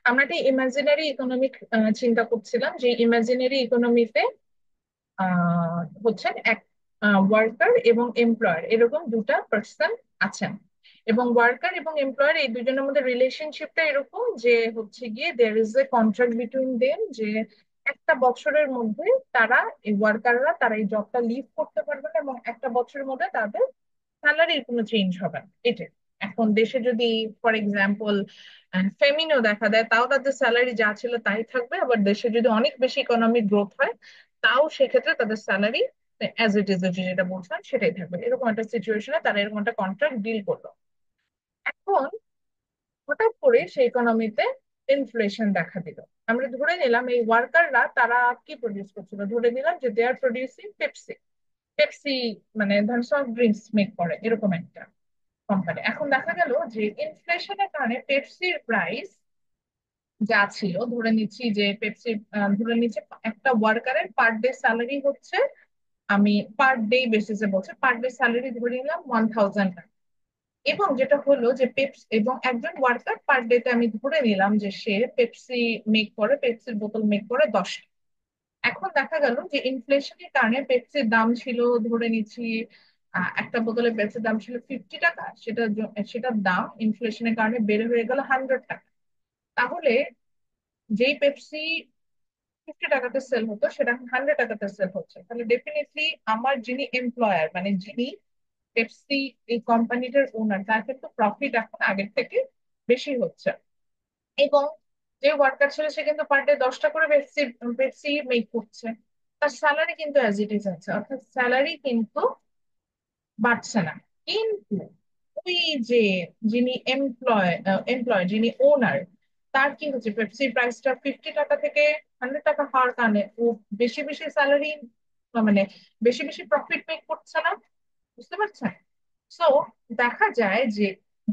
আমরা একটা ইমাজিনারি ইকোনমিক চিন্তা করছিলাম, যে ইমাজিনারি ইকোনমিতে হচ্ছেন এক ওয়ার্কার এবং এমপ্লয়ার, এরকম দুটা পার্সন আছেন, এবং ওয়ার্কার এবং এমপ্লয়ার এই দুজনের মধ্যে রিলেশনশিপটা এরকম যে হচ্ছে গিয়ে there is a contract between them, যে একটা বছরের মধ্যে তারা এই ওয়ার্কাররা তারা এই জবটা লিভ করতে পারবে না, এবং একটা বছরের মধ্যে তাদের স্যালারির কোনো চেঞ্জ হবে না। এটাই। এখন দেশে যদি ফর এক্সাম্পল ফেমিনও দেখা দেয় তাও তাদের স্যালারি যা ছিল তাই থাকবে, আবার দেশে যদি অনেক বেশি ইকোনমিক গ্রোথ হয় তাও সেক্ষেত্রে তাদের স্যালারি অ্যাজ ইট ইজ, যেটা বলছেন সেটাই থাকবে। এরকম একটা সিচুয়েশনে তারা এরকম একটা কন্ট্রাক্ট ডিল করলো। এখন হঠাৎ করে সেই ইকোনমিতে ইনফ্লেশন দেখা দিল। আমরা ধরে নিলাম এই ওয়ার্কাররা তারা কি প্রডিউস করছিল, ধরে নিলাম যে দে আর প্রডিউসিং পেপসি। পেপসি মানে ধর সফট ড্রিঙ্কস মেক করে এরকম একটা কোম্পানি। এখন দেখা গেল যে ইনফ্লেশনের কারণে পেপসির প্রাইস যা ছিল, ধরে নিচ্ছি যে পেপসি, ধরে নিচ্ছে একটা ওয়ার্কারের পার ডে স্যালারি হচ্ছে, আমি পার ডে বেসিসে বলছি, পার ডে স্যালারি ধরে নিলাম 1000 টাকা। এবং যেটা হলো যে পেপসি এবং একজন ওয়ার্কার পার ডে তে আমি ধরে নিলাম যে সে পেপসি মেক করে, পেপসির বোতল মেক করে 10টা। এখন দেখা গেল যে ইনফ্লেশনের কারণে পেপসির দাম ছিল, ধরে নিচ্ছি একটা বোতলের পেপসির দাম ছিল 50 টাকা, সেটার দাম ইনফ্লেশনের কারণে বেড়ে হয়ে গেল 100 টাকা। তাহলে যেই পেপসি 50 টাকাতে সেল হতো সেটা এখন 100 টাকাতে সেল হচ্ছে, তাহলে ডেফিনেটলি আমার যিনি এমপ্লয়ার মানে যিনি পেপসি এই কোম্পানিটার ওনার, তার কিন্তু প্রফিট এখন আগের থেকে বেশি হচ্ছে। এবং যে ওয়ার্কার ছিল সে কিন্তু পার ডে 10টা করে পেপসি পেপসি মেক করছে, তার স্যালারি কিন্তু অ্যাজ ইট ইজ আছে, অর্থাৎ স্যালারি কিন্তু বাড়ছে না। কিন্তু ওই যে যিনি এমপ্লয় যিনি ওনার, তার কি হচ্ছে পেপসি প্রাইসটা 50 টাকা থেকে 100 টাকা হওয়ার কারণে ও বেশি বেশি স্যালারি মানে বেশি বেশি প্রফিট মেক করছে না। বুঝতে পারছেন? সো দেখা যায় যে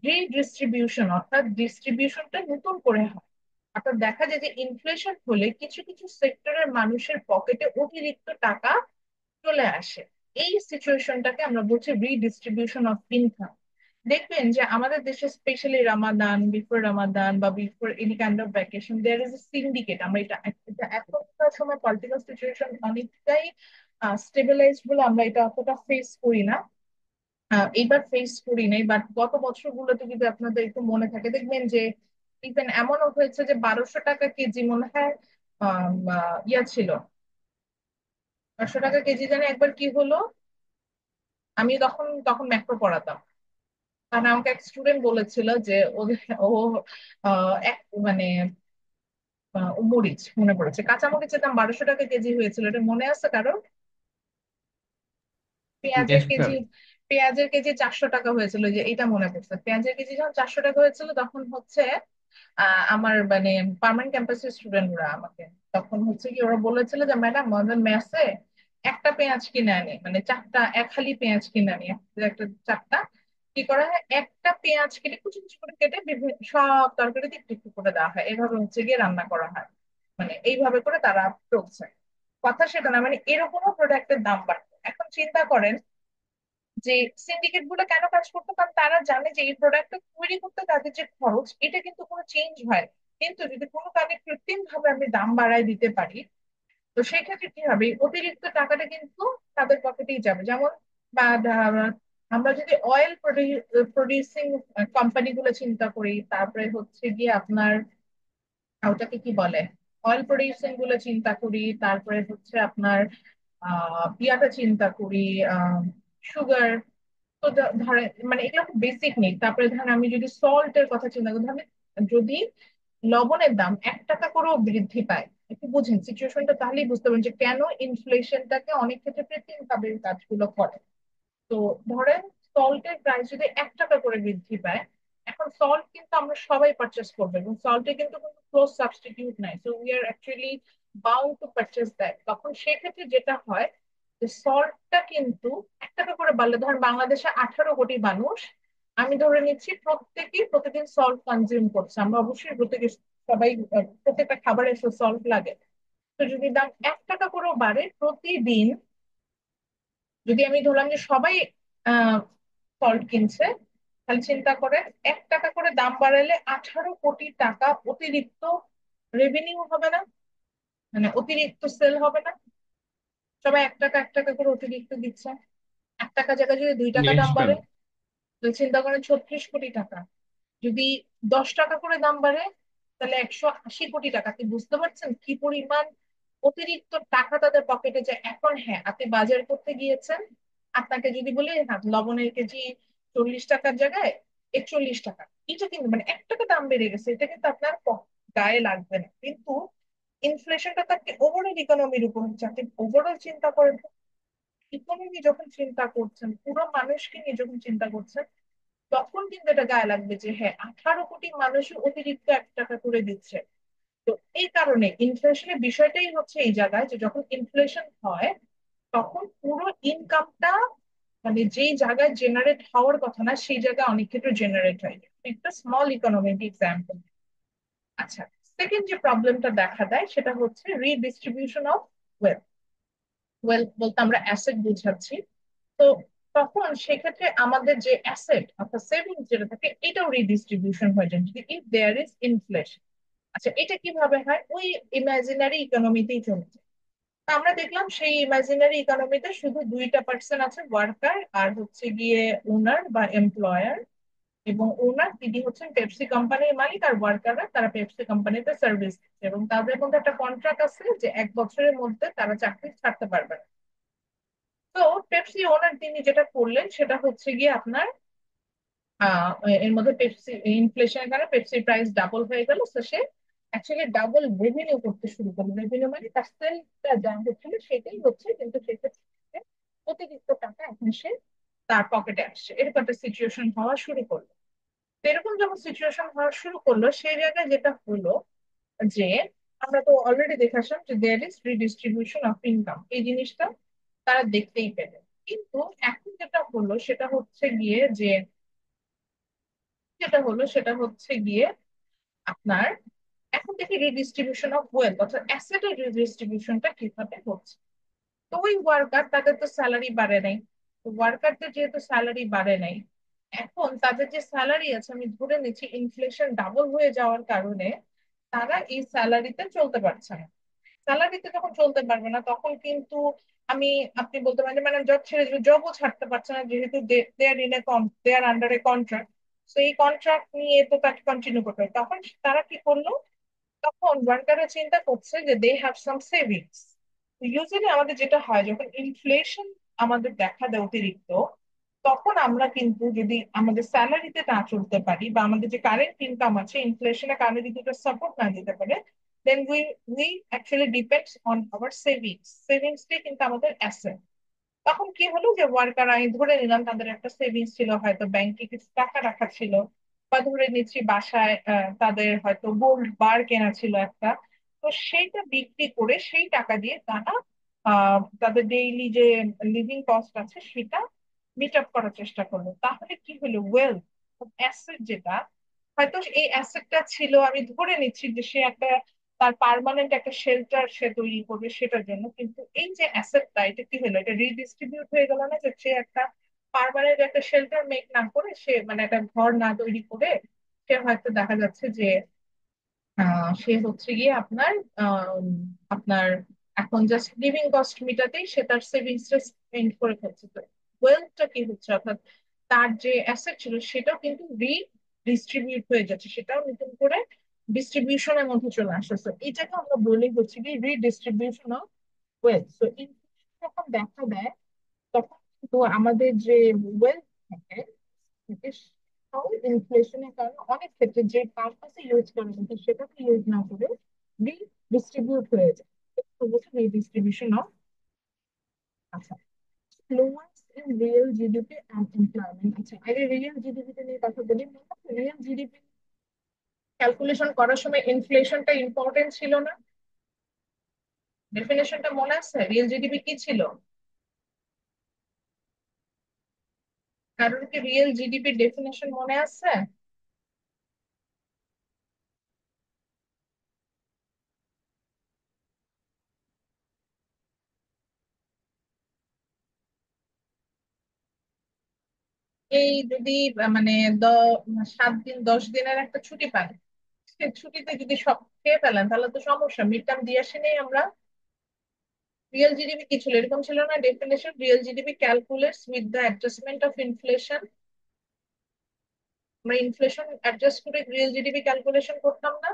রিডিস্ট্রিবিউশন অর্থাৎ ডিস্ট্রিবিউশনটা নতুন করে হয়। অর্থাৎ দেখা যায় যে ইনফ্লেশন হলে কিছু কিছু সেক্টরের মানুষের পকেটে অতিরিক্ত টাকা চলে আসে। এই সিচুয়েশনটাকে আমরা বলছি রিডিস্ট্রিবিউশন অফ ইনকাম। দেখবেন যে আমাদের দেশে স্পেশালি রামাদান, বিফোর রামাদান বা before any kind of vacation there is a syndicate. আমরা এটা এখনকার সময় পলিটিক্যাল সিচুয়েশন অনেকটাই স্টেবিলাইজড বলে আমরা এটা অতটা ফেস করি না। এইবার ফেস করি নাই, বাট গত বছরগুলোতে যদি আপনাদের একটু মনে থাকে দেখবেন যে ইভেন এমনও হয়েছে যে 1200 টাকা কেজি মনে হয় ইয়া ছিল, 1200 টাকা কেজি জানে একবার কি হলো। আমি তখন তখন ম্যাক্রো পড়াতাম, কারণ আমাকে এক স্টুডেন্ট বলেছিল যে ও এক মানে ও মরিচ মনে পড়েছে, কাঁচামরিচের দাম 1200 টাকা কেজি হয়েছিল, এটা মনে আছে কারো? পেঁয়াজের গ্যাসটার কেজি, পেঁয়াজের কেজি 400 টাকা হয়েছিল, যে এটা মনে পড়ছে। পেঁয়াজের কেজি যখন 400 টাকা হয়েছিল তখন হচ্ছে আমার মানে পার্মানেন্ট ক্যাম্পাসের স্টুডেন্টরা আমাকে তখন হচ্ছে কি ওরা বলেছিল যে ম্যাডাম আমাদের মেসে একটা পেঁয়াজ কিনে আনি, মানে চারটা এক হালি পেঁয়াজ কিনে আনি, একটা চারটা কি করা হয়, একটা পেঁয়াজ কেটে কুচি কুচি করে কেটে বিভিন্ন সব তরকারিতে একটু একটু করে দেওয়া হয়, এভাবে হচ্ছে গিয়ে রান্না করা হয়। মানে এইভাবে করে তারা চলছে। কথা সেটা না, মানে এরকমও প্রোডাক্টের দাম বাড়ছে। এখন চিন্তা করেন যে সিন্ডিকেট গুলো কেন কাজ করতো, কারণ তারা জানে যে এই প্রোডাক্টটা তৈরি করতে তাদের যে খরচ এটা কিন্তু কোনো চেঞ্জ হয় না। কিন্তু যদি কোনো কারণে কৃত্রিম ভাবে আমি দাম বাড়ায় দিতে পারি, তো সেই ক্ষেত্রে কি হবে, এই অতিরিক্ত টাকাটা কিন্তু তাদের পকেটেই যাবে। যেমন বা আমরা যদি অয়েল প্রডিউসিং কোম্পানি গুলো চিন্তা করি, তারপরে হচ্ছে গিয়ে আপনার ওটাকে কি বলে, অয়েল প্রডিউসিং গুলো চিন্তা করি, তারপরে হচ্ছে আপনার ইয়াটা চিন্তা করি, সুগার। তো ধরেন মানে এগুলো খুব বেসিক নিড। তারপরে ধরেন আমি যদি সল্টের কথা চিন্তা করি, ধরেন যদি লবণের দাম 1 টাকা করেও বৃদ্ধি পায়, একটু বুঝেন সিচুয়েশনটা, তাহলেই বুঝতে পারবেন যে কেন ইনফ্লেশনটাকে অনেক ক্ষেত্রে কৃত্রিম ভাবে এই কাজগুলো করে। তো ধরেন সল্টের প্রাইস যদি 1 টাকা করে বৃদ্ধি পায়, এখন সল্ট কিন্তু আমরা সবাই পারচেস করবো এবং সল্টে কিন্তু কোনো ক্লোজ সাবস্টিটিউট নাই, so we are actually bound to purchase that. তখন সেক্ষেত্রে যেটা হয় যে সল্টটা কিন্তু 1 টাকা করে বাড়লে, ধরেন বাংলাদেশে 18 কোটি মানুষ, আমি ধরে নিচ্ছি প্রত্যেকেই প্রতিদিন সল্ট কনজিউম করছে, আমরা অবশ্যই প্রত্যেকে সবাই প্রত্যেকটা খাবারে সল্ট লাগে। তো যদি দাম 1 টাকা করেও বাড়ে প্রতিদিন, যদি আমি ধরলাম যে সবাই সল্ট কিনছে, তাহলে চিন্তা করেন 1 টাকা করে দাম বাড়ালে 18 কোটি টাকা অতিরিক্ত রেভিনিউ হবে না, মানে অতিরিক্ত সেল হবে না? সবাই 1 টাকা 1 টাকা করে অতিরিক্ত দিচ্ছে, 1 টাকা জায়গায় যদি 2 টাকা দাম গ্যাসটার বাড়ে, তাহলে চিন্তা করেন 36 কোটি টাকা। যদি 10 টাকা করে দাম বাড়ে, তাহলে 180 কোটি টাকা। আপনি বুঝতে পারছেন কি পরিমাণ অতিরিক্ত টাকা তাদের পকেটে যায়। এখন হ্যাঁ, আপনি বাজার করতে গিয়েছেন, আপনাকে যদি বলি হ্যাঁ লবণের কেজি 40 টাকার জায়গায় 41 টাকা, এটা কিন্তু মানে 1 টাকা দাম বেড়ে গেছে, এটা কিন্তু আপনার গায়ে লাগবে না, কিন্তু ইনফ্লেশনটা তো আপনি ওভারঅল ইকোনমির উপর হচ্ছে। আপনি ওভারঅল চিন্তা করেন, ইকোনমি যখন চিন্তা করছেন, পুরো মানুষকে নিয়ে যখন চিন্তা করছেন, তখন কিন্তু এটা গায়ে লাগবে যে হ্যাঁ 18 কোটি মানুষই অতিরিক্ত 1 টাকা করে দিচ্ছে। তো এই কারণে ইনফ্লেশনের বিষয়টাই হচ্ছে এই জায়গায় যে যখন ইনফ্লেশন হয় তখন পুরো ইনকামটা মানে যেই জায়গায় জেনারেট হওয়ার কথা না সেই জায়গায় অনেক ক্ষেত্রে জেনারেট হয়। একটা স্মল ইকোনমিক এক্সাম্পল। আচ্ছা, সেকেন্ড যে প্রবলেমটা দেখা দেয় সেটা হচ্ছে রিডিস্ট্রিবিউশন অফ ওয়েলথ। ওয়েলথ বলতে আমরা অ্যাসেট বুঝাচ্ছি। তো তখন সেক্ষেত্রে আমাদের যে অ্যাসেট অর্থাৎ সেভিংস যেটা থাকে এটাও রিডিস্ট্রিবিউশন হয়ে যায় যদি ইফ দেয়ার ইজ ইনফ্লেশন। আচ্ছা, এটা কিভাবে হয়? ওই ইমাজিনারি ইকোনমিতেই চলছে। তো আমরা দেখলাম সেই ইমাজিনারি ইকোনমিতে শুধু দুইটা পার্সন আছে, ওয়ার্কার আর হচ্ছে গিয়ে ওনার বা এমপ্লয়ার। এবং ওনার তিনি হচ্ছেন পেপসি কোম্পানির মালিক, আর ওয়ার্কাররা তারা পেপসি কোম্পানিতে সার্ভিস দিচ্ছে, এবং তাদের মধ্যে একটা কন্ট্রাক্ট আছে যে 1 বছরের মধ্যে তারা চাকরি ছাড়তে পারবে না। তো পেপসি ওনার তিনি যেটা করলেন সেটা হচ্ছে গিয়ে আপনার আহ এর মধ্যে পেপসি ইনফ্লেশনের কারণে পেপসির প্রাইস ডাবল হয়ে গেল, তো সে অ্যাকচুয়ালি ডাবল রেভিনিউ করতে শুরু করলো। রেভিনিউ মানে তার সেলটা যা হচ্ছিল সেটাই হচ্ছে, কিন্তু সেক্ষেত্রে অতিরিক্ত টাকা এখন সে তার পকেটে আসছে, এরকম একটা সিচুয়েশন হওয়া শুরু করলো। তো এরকম যখন সিচুয়েশন হওয়া শুরু করলো সেই জায়গায় যেটা হলো যে আমরা তো অলরেডি দেখে আসলাম যে there is redistribution of income, এই জিনিসটা তারা দেখতেই পেল। কিন্তু এখন যেটা হলো সেটা হচ্ছে গিয়ে যে আপনার এখন দেখি রিডিস্ট্রিবিউশন অফ ওয়েলথ অর্থাৎ অ্যাসেটের রিডিস্ট্রিবিউশনটা কিভাবে হচ্ছে। তো ওই ওয়ার্কার, তাদের তো স্যালারি বাড়ে নাই। ওয়ার্কারদের যেহেতু স্যালারি বাড়ে নাই, এখন তাদের যে স্যালারি আছে, আমি ধরে নিচ্ছি ইনফ্লেশন ডাবল হয়ে যাওয়ার কারণে তারা এই স্যালারিতে চলতে পারছে না। স্যালারিতে যখন চলতে পারবে না, তখন কিন্তু আমি, আপনি বলতে পারেন মানে জব ছেড়ে যাবে, জবও ছাড়তে পারছে না, যেহেতু they are in a they are under a contract. তো এই কন্ট্রাক্ট নিয়ে তো তাকে কন্টিনিউ করতে হবে। তখন তারা কি করলো, তখন ওয়ার্কাররা চিন্তা করছে যে they have some savings. Usually আমাদের যেটা হয়, যখন ইনফ্লেশন আমাদের দেখা দেয় অতিরিক্ত, তখন আমরা কিন্তু যদি আমাদের স্যালারিতে না চলতে পারি, বা আমাদের যে কারেন্ট ইনকাম আছে ইনফ্লেশনের কারণে যদি এটা সাপোর্ট না দিতে পারে, then we actually depends on our savings. সেভিংসটাই কিন্তু আমাদের অ্যাসেট। তখন কি হলো যে ওয়ার্কার, আমি ধরে নিলাম তাদের একটা সেভিংস ছিল, হয়তো ব্যাংকে কিছু টাকা রাখা ছিল, বা ধরে নিচ্ছি বাসায় তাদের হয়তো গোল্ড বার কেনা ছিল একটা। তো সেইটা বিক্রি করে সেই টাকা দিয়ে তারা তাদের ডেইলি যে লিভিং কস্ট আছে সেটা মিট আপ করার চেষ্টা করলো। তাহলে কি হলো, ওয়েলথ, অ্যাসেট যেটা, হয়তো এই অ্যাসেটটা ছিল, আমি ধরে নিচ্ছি যে সে একটা তার পার্মানেন্ট একটা শেল্টার সে তৈরি করবে সেটার জন্য, কিন্তু এই যে অ্যাসেটটা, এটা কি হলো, এটা রিডিস্ট্রিবিউট হয়ে গেল না, যে সে একটা পার্মানেন্ট একটা শেল্টার মেক না করে, সে মানে একটা ঘর না তৈরি করে, সে হয়তো দেখা যাচ্ছে যে সে হচ্ছে গিয়ে আপনার আম, আপনার এখন জাস্ট লিভিং কস্ট মিটাতেই সে তার সেভিংসটা স্পেন্ড করে ফেলছে। তো ওয়েলথটা কি হচ্ছে, অর্থাৎ তার যে অ্যাসেট ছিল সেটাও কিন্তু রিডিস্ট্রিবিউট হয়ে যাচ্ছে, সেটাও নতুন করে ডিস্ট্রিবিউশনের মধ্যে চলে আসছে। তো এটাকে আমরা বলি হচ্ছে কি রিডিস্ট্রিবিউশন অফ ওয়েলথ। তো ইনফ্লেশন যখন দেখা দেয়, তখন কিন্তু আমাদের যে ওয়েলথ থাকে, ইনফ্লেশনের কারণে অনেক ক্ষেত্রে যে পারপাসে ইউজ করে কিন্তু সেটাকে ইউজ না করে রিডিস্ট্রিবিউট হয়ে যায়। রিডিস্ট্রিবিউশন অফ, আচ্ছা, fluency in real GDP and employment. আচ্ছা, আগে রিয়েল জিডিপিটা নিয়ে কথা বলি। রিয়েল জিডিপি ক্যালকুলেশন করার সময় ইনফ্লেশনটা ইম্পর্টেন্ট ছিল না? ডেফিনেশনটা মনে আছে, রিয়েল জিডিপি কি ছিল? কারণ কি রিয়েল জিডিপির ডেফিনেশন মনে আছে? এই যদি মানে 7 দিন 10 দিনের একটা ছুটি পান, সে ছুটিতে যদি সব খেয়ে ফেলেন তাহলে তো সমস্যা। মিড টার্ম দিয়ে আসি নেই আমরা। রিয়েল জিডিপি কি ছিল, এরকম ছিল না definition, real GDP calculates with the adjustment of inflation. আমরা ইনফ্লেশন অ্যাডজাস্ট করে রিয়েল জিডিপি ক্যালকুলেশন করতাম না?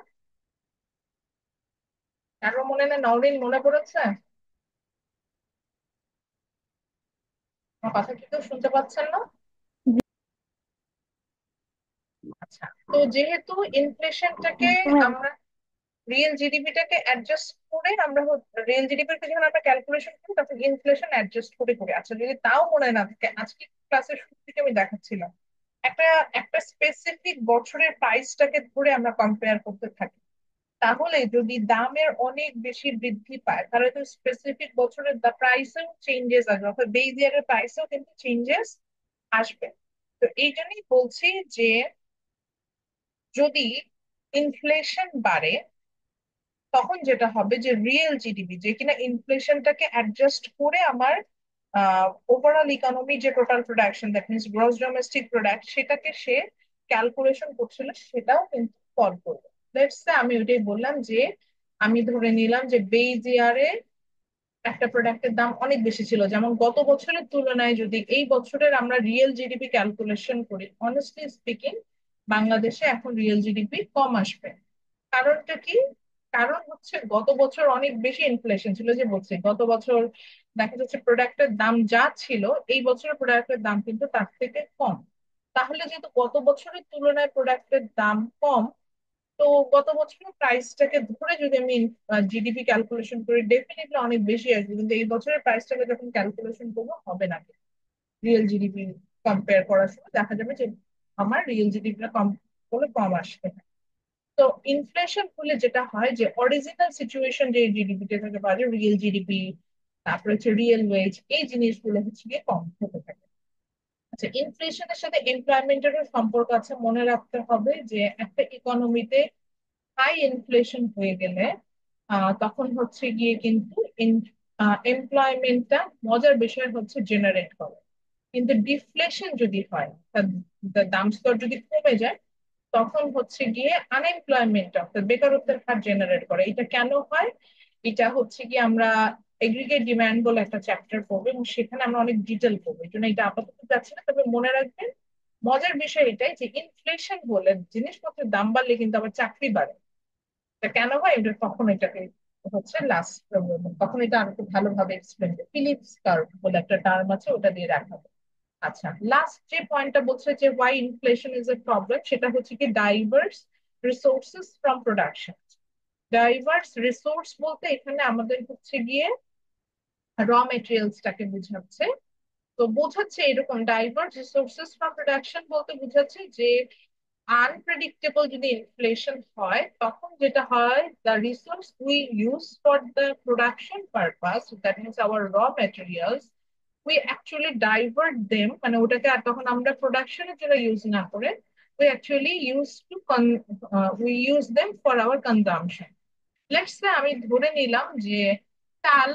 কারো মনে নেই? নওরিন মনে পড়েছে? আমার কথা কি কেউ শুনতে পাচ্ছেন না? আচ্ছা, তো যেহেতু ইনফ্লেশনটাকে ম্যাম। আমরা রিয়েল জিডিপিটাকে অ্যাডজাস্ট করে আমরা রিয়েল জিডিপির যখন আমরা ক্যালকুলেশন করি তখন ইনফ্লেশন অ্যাডজাস্ট করে করি। আচ্ছা, যদি তাও মনে না থাকে, আজকে ক্লাসের শুরু থেকে আমি দেখাচ্ছিলাম, একটা একটা স্পেসিফিক বছরের প্রাইসটাকে ধরে আমরা কম্পেয়ার করতে থাকি, তাহলে যদি দামের অনেক বেশি বৃদ্ধি পায় তাহলে তো স্পেসিফিক বছরের প্রাইসেও চেঞ্জেস আসবে, অর্থাৎ বেস ইয়ারের প্রাইসেও কিন্তু চেঞ্জেস আসবে। তো এই জন্যই বলছি যে যদি ইনফ্লেশন বাড়ে, তখন যেটা হবে যে রিয়েল জিডিপি, যে কিনা ইনফ্লেশনটাকে অ্যাডজাস্ট করে আমার ওভারঅল ইকোনমি যে total production, that means gross domestic product, সেটাকে সে ক্যালকুলেশন করছিল, সেটাও কিন্তু ফল করবে। লেটস সে আমি ওইটাই বললাম যে আমি ধরে নিলাম যে বেইজ ইয়ারে একটা প্রোডাক্টের দাম অনেক বেশি ছিল, যেমন গত বছরের তুলনায় যদি এই বছরের আমরা রিয়েল জিডিপি ক্যালকুলেশন করি, অনেস্টলি স্পিকিং বাংলাদেশে এখন রিয়েল জিডিপি কম আসবে। কারণটা কি? কারণ হচ্ছে গত বছর অনেক বেশি ইনফ্লেশন ছিল, যে বলছে গত বছর দেখা যাচ্ছে প্রোডাক্টের দাম যা ছিল এই বছরের প্রোডাক্টের দাম কিন্তু তার থেকে কম। তাহলে যেহেতু গত বছরের তুলনায় প্রোডাক্টের দাম কম, তো গত বছরের প্রাইসটাকে ধরে যদি আমি জিডিপি ক্যালকুলেশন করি, ডেফিনেটলি অনেক বেশি আসবে, কিন্তু এই বছরের প্রাইসটাকে যখন ক্যালকুলেশন করবো হবে না। রিয়েল জিডিপি কম্পেয়ার করার সময় দেখা যাবে যে আমার রিয়েল জিডিপিটা কম বলে কম আসবে। তো ইনফ্লেশন হলে যেটা হয় যে অরিজিনাল সিচুয়েশন যে জিডিপিতে থেকে পারে, রিয়েল জিডিপি, তারপরে হচ্ছে রিয়েল ওয়েজ, এই জিনিসগুলো হচ্ছে গিয়ে কম হতে থাকে। আচ্ছা, ইনফ্লেশনের সাথে এমপ্লয়মেন্টেরও সম্পর্ক আছে। মনে রাখতে হবে যে একটা ইকোনমিতে হাই ইনফ্লেশন হয়ে গেলে তখন হচ্ছে গিয়ে কিন্তু এমপ্লয়মেন্টটা মজার বিষয় হচ্ছে জেনারেট করে, কিন্তু ডিফ্লেশন যদি হয়, তার দাম স্তর যদি কমে যায়, তখন হচ্ছে গিয়ে আনএমপ্লয়মেন্ট অর্থাৎ বেকারত্বের হার জেনারেট করে। এটা কেন হয়? এটা হচ্ছে গিয়ে আমরা এগ্রিগেট ডিমান্ড বলে একটা চ্যাপ্টার পড়বো, এবং সেখানে আমরা অনেক ডিটেল পড়বো, এই জন্য এটা আপাতত যাচ্ছে না। তবে মনে রাখবেন, মজার বিষয় এটাই যে ইনফ্লেশন হলে জিনিসপত্রের দাম বাড়লে কিন্তু আবার চাকরি বাড়ে। এটা কেন হয়? এটা তখন এটাকে হচ্ছে লাস্ট, তখন এটা আরো খুব ভালোভাবে এক্সপ্লেন, ফিলিপস কার্ভ বলে একটা টার্ম আছে, ওটা দিয়ে রাখা হবে। আচ্ছা, লাস্ট যে পয়েন্টটা বলছে যে why inflation is a problem, সেটা হচ্ছে কি diverts resources from production. Diverts resource বলতে এখানে আমাদের হচ্ছে গিয়ে র মেটেরিয়ালসটাকে বোঝাচ্ছে। তো বোঝাচ্ছে এরকম, ডাইভার্স রিসোর্সেস ফ্রম প্রোডাকশন বলতে বোঝাচ্ছে যে আনপ্রেডিক্টেবল যদি ইনফ্লেশন হয়, তখন যেটা হয়, the resource we use for the production purpose, that means our raw materials, we actually divert them, মানে ওটাকে আর তখন আমরা প্রোডাকশনের জন্য ইউজ না করে we actually use to we use them for our consumption. Let's say আমি ধরে নিলাম যে চাল,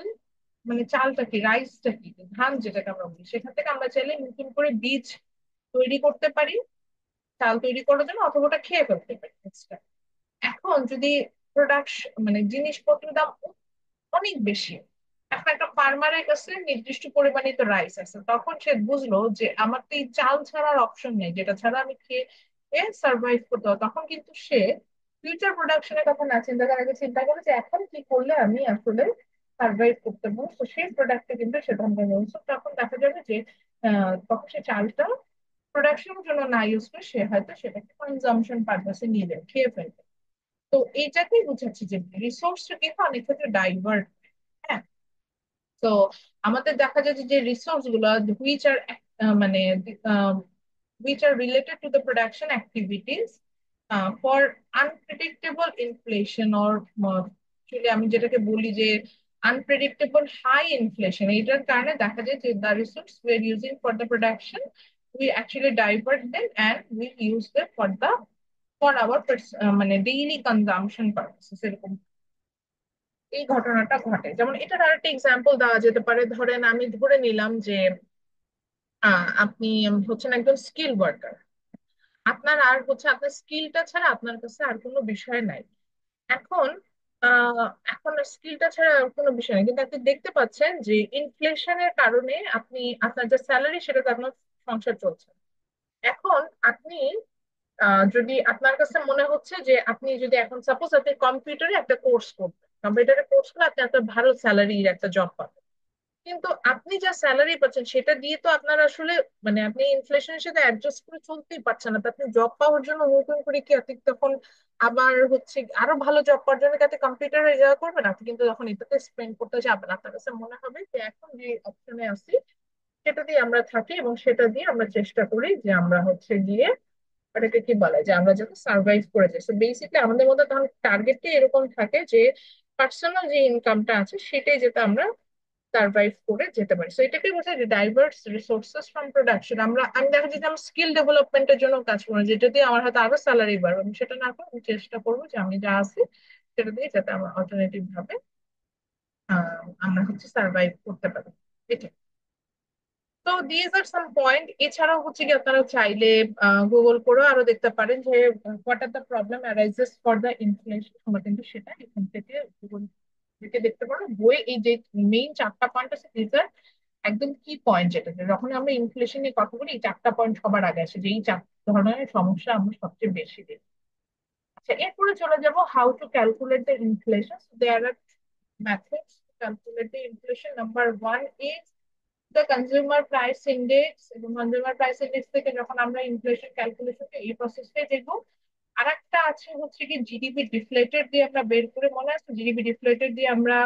মানে চালটা কি, রাইসটা কি, ধান যেটাকে আমরা বলি, সেখান থেকে আমরা চাইলে নতুন করে বীজ তৈরি করতে পারি চাল তৈরি করার জন্য, অথবা ওটা খেয়ে ফেলতে পারি extra। এখন যদি প্রোডাকশন মানে জিনিসপত্রের দাম অনেক বেশি, এখন একটা ফার্মারের কাছে নির্দিষ্ট পরিমাণে তো রাইস আছে, তখন সে বুঝলো যে আমার তো এই চাল ছাড়ার অপশন নেই, যেটা ছাড়া আমি খেয়ে সার্ভাইভ করতে হবে। তখন কিন্তু সে ফিউচার প্রোডাকশনের কথা না চিন্তা করে আগে চিন্তা করে যে এখন কি করলে আমি আসলে সার্ভাইভ করতে পারবো, তো সেই প্রোডাক্টে কিন্তু সে ধান্দা নিয়েছে। তখন দেখা যাবে যে তখন সে চালটা প্রোডাকশনের জন্য না ইউজ করে সে হয়তো সেটাকে কনজাম্পশন পারপাসে নিয়ে যাবে, খেয়ে ফেলবে। তো এইটাকেই বুঝাচ্ছি যে রিসোর্সটা কিন্তু অনেক ক্ষেত্রে ডাইভার্ট। হ্যাঁ, তো আমাদের দেখা যাচ্ছে যে রিসোর্স গুলো হুইচ আর মানে which are related to the production activities for unpredictable inflation or actually আমি যেটাকে বলি যে unpredictable high inflation, এটার কারণে দেখা যায় যে the resource we are using for the production, we actually divert them and we use them for our মানে daily consumption purposes, এরকম এই ঘটনাটা ঘটে। যেমন এটার আরেকটা এক্সাম্পল দেওয়া যেতে পারে, ধরেন আমি ধরে নিলাম যে আপনি হচ্ছেন একজন স্কিল ওয়ার্কার, আপনার আর হচ্ছে আপনার স্কিলটা ছাড়া আপনার কাছে আর কোনো বিষয় নাই। এখন আহ এখন স্কিলটা ছাড়া আর কোনো বিষয় নেই, কিন্তু আপনি দেখতে পাচ্ছেন যে ইনফ্লেশনের কারণে আপনি আপনার যে স্যালারি সেটাতে আপনার সংসার চলছে। এখন আপনি যদি আপনার কাছে মনে হচ্ছে যে আপনি যদি এখন সাপোজ আপনি কম্পিউটারে একটা কোর্স করবেন, কম্পিউটারে কোর্স করলে আপনি একটা ভালো স্যালারির একটা জব পাবেন, কিন্তু আপনি যা স্যালারি পাচ্ছেন সেটা দিয়ে তো আপনার আসলে মানে আপনি ইনফ্লেশনের সাথে অ্যাডজাস্ট করে চলতেই পারছেন না। তো আপনি জব পাওয়ার জন্য নতুন করে কি আপনি তখন আবার হচ্ছে আরো ভালো জব পাওয়ার জন্য কি আপনি কম্পিউটারে ইয়া করবেন? আপনি কিন্তু যখন এটাতে স্পেন্ড করতে যাবেন, আপনার কাছে মনে হবে যে এখন যে অপশনে আছি সেটা দিয়ে আমরা থাকি, এবং সেটা দিয়ে আমরা চেষ্টা করি যে আমরা হচ্ছে গিয়ে ওটাকে কি বলে যে আমরা যাতে সার্ভাইভ করে যাই। তো বেসিকলি আমাদের মধ্যে তখন টার্গেটটা এরকম থাকে যে পার্সোনাল যে ইনকামটা আছে সেটাই যাতে আমরা সার্ভাইভ করে যেতে পারি। সো এটাকে বোঝায় যে ডাইভার্স রিসোর্সেস ফ্রম প্রোডাকশন। আমি দেখা যায় যে আমি স্কিল ডেভেলপমেন্টের জন্য কাজ করবো, যেটা দিয়ে আমার হয়তো আরো স্যালারি বাড়বে, আমি সেটা না করে আমি চেষ্টা করবো যে আমি যা আছি সেটা দিয়ে যাতে আমার অল্টারনেটিভ ভাবে আমরা হচ্ছে সার্ভাইভ করতে পারি। এটা তো দিজ আর সাম পয়েন্ট। এছাড়াও হচ্ছে কি আপনারা চাইলে গুগল করেও আরো দেখতে পারেন যে what are the problem arises for the inflation, আমরা কিন্তু সেটা এখান থেকে গুগল থেকে দেখতে পারো। বই এই যে মেইন চারটা পয়েন্ট আছে, দিজ আর একদম কি পয়েন্ট, যেটা যখন আমরা ইনফ্লেশন নিয়ে কথা বলি এই চারটা পয়েন্ট সবার আগে আসে, যে এই চার ধরনের সমস্যা আমরা সবচেয়ে বেশি দেখি। আচ্ছা, এরপরে চলে যাব how to calculate the inflation. There are methods to calculate the inflation. Number one is the consumer price index, এবং কনজিউমার প্রাইস ইন্ডেক্স থেকে যখন আমরা ইনফ্লেশন ক্যালকুলেশন এই প্রসেসটাই দেখবো। আর একটা আছে হচ্ছে কি জিডিপি ডিফ্লেটেড দিয়ে আমরা বের করে, মনে আছে জিডিপি ডিফ্লেটেড দিয়ে আমরা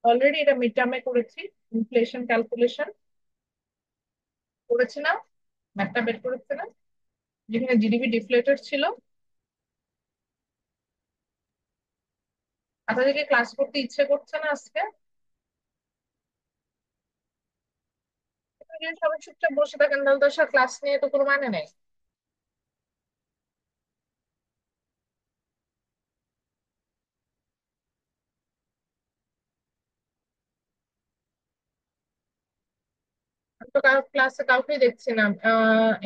অলরেডি এটা মিড টার্মে করেছি, ইনফ্লেশন ক্যালকুলেশন করেছি না, ম্যাথটা বের করেছে না, যেখানে জিডিপি ডিফ্লেটেড ছিল। আপনাদেরকে ক্লাস করতে ইচ্ছে করছে না আজকে? যদি সবাই চুপচাপ বসে থাকেন তাহলে তো ক্লাস নিয়ে তো কোনো মানে নেই। তো ক্লাসে কাউকেই দেখছি না।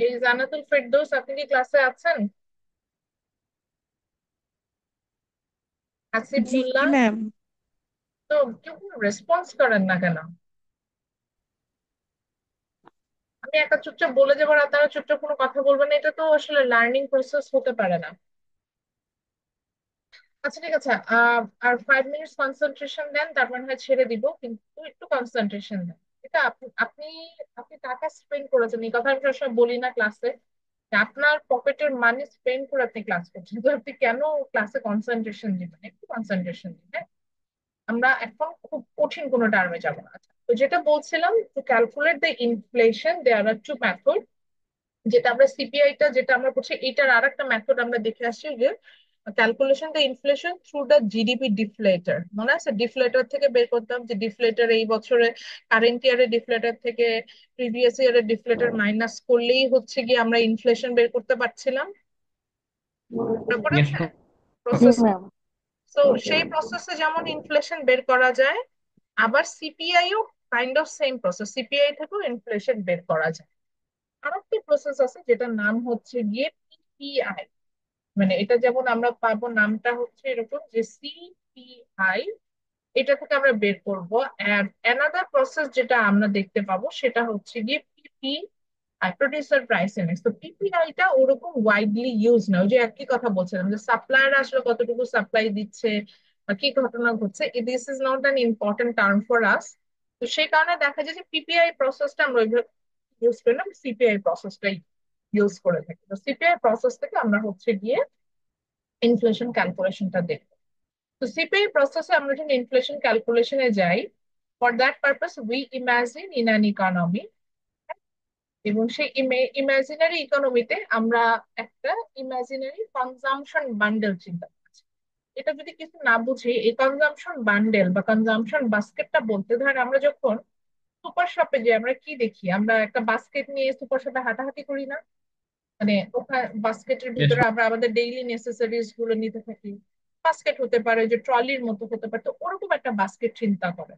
এই জান্নাতুল ফেরদৌস, আপনি কি ক্লাসে আছেন? আসিফ জি মোল্লা? ম্যাম। তো কেউ কোনো রেসপন্স করেন না কেন? আমি একা চুপচাপ বলে যাবো আর তারা চুপচাপ কোনো কথা বলবেন না, এটা তো আসলে লার্নিং প্রসেস হতে পারে না। আচ্ছা ঠিক আছে, আর 5 মিনিটস কনসেন্ট্রেশন দেন, তারপর হয় ছেড়ে দিব, কিন্তু একটু কনসেন্ট্রেশন দেন। এটা আপনি আপনি আপনি টাকা স্পেন্ড করেছেন, এই কথা আমি সবসময় বলি না ক্লাসে, যে আপনার পকেটের মানি স্পেন্ড করে আপনি ক্লাস করছেন, তো আপনি কেন ক্লাসে কনসেন্ট্রেশন দিবেন? একটু কনসেন্ট্রেশন দিন, হ্যাঁ? আমরা এখন খুব কঠিন কোনো টার্মে যাবো না। আচ্ছা, তো যেটা বলছিলাম, to calculate the inflation there are two method. যেটা আমরা সিপিআইটা যেটা আমরা করছি, এটার আর একটা মেথড আমরা দেখে আসছি, যে calculation the inflation through the GDP deflator. মনে আছে ডিফলেটর থেকে বের করতাম, যে ডিফলেটর এই বছরে কারেন্ট ইয়ারের ডিফলেটর থেকে প্রিভিয়াস ইয়ারের ডিফলেটর মাইনাস করলেই হচ্ছে গিয়ে আমরা ইনফ্লেশন বের করতে পারছিলাম। মনে Yes, পড়েছে ma'am. জি প্রসেস? ম্যাম। তো সেই প্রসেসে যেমন ইনফ্লেশন বের করা যায়, আবার সিপিআইও kind of same process, CPI থেকেও ইনফ্লেশন বের করা যায়। আরেকটি প্রসেস আছে যেটার নাম হচ্ছে গিয়ে পিপিআই। মানে এটা যেমন আমরা পাবো, নামটা হচ্ছে এরকম যে সিপিআই, এটা থেকে আমরা বের করব। অ্যানাদার প্রসেস যেটা আমরা দেখতে পাবো সেটা হচ্ছে গিয়ে পিপি, প্রডিউসার প্রাইস ইন্ডেক্স। তো পিপিআই টা ওরকম ওয়াইডলি ইউজ না, ওই যে একই কথা বলছিলাম যে সাপ্লায়ার আসলে কতটুকু সাপ্লাই দিচ্ছে বা কি ঘটনা ঘটছে, this is not an important term for us. তো সেই কারণে দেখা যায় যে পিপিআই প্রসেসটা আমরা ওইভাবে ইউজ করি না, সিপিআই প্রসেসটাই ইউজ করে থাকি। তো সিপিআই প্রসেস থেকে আমরা হচ্ছে গিয়ে ইনফ্লেশন ক্যালকুলেশনটা দেখবো। তো সিপিআই প্রসেসে আমরা যখন ইনফ্লেশন ক্যালকুলেশনে যাই, for that purpose we imagine in an economy, এবং সেই ইমাজিনারি ইকোনমিতে আমরা একটা ইমাজিনারি কনজাম্পশন বান্ডেল চিন্তা করছি। এটা যদি কিছু না বুঝি, এই কনজাম্পশন বান্ডেল বা কনজাম্পশন বাস্কেটটা বলতে, ধরেন আমরা যখন সুপার শপে যে আমরা কি দেখি, আমরা একটা বাস্কেট নিয়ে সুপার শপে হাঁটাহাঁটি করি না? মানে ওখানে বাস্কেটের Yes, ভিতরে আমরা আমাদের ডেইলি নেসেসারিজ গুলো নিতে থাকি। বাস্কেট হতে পারে, যে ট্রলির মতো হতে পারে, তো ওরকম একটা বাস্কেট চিন্তা করে।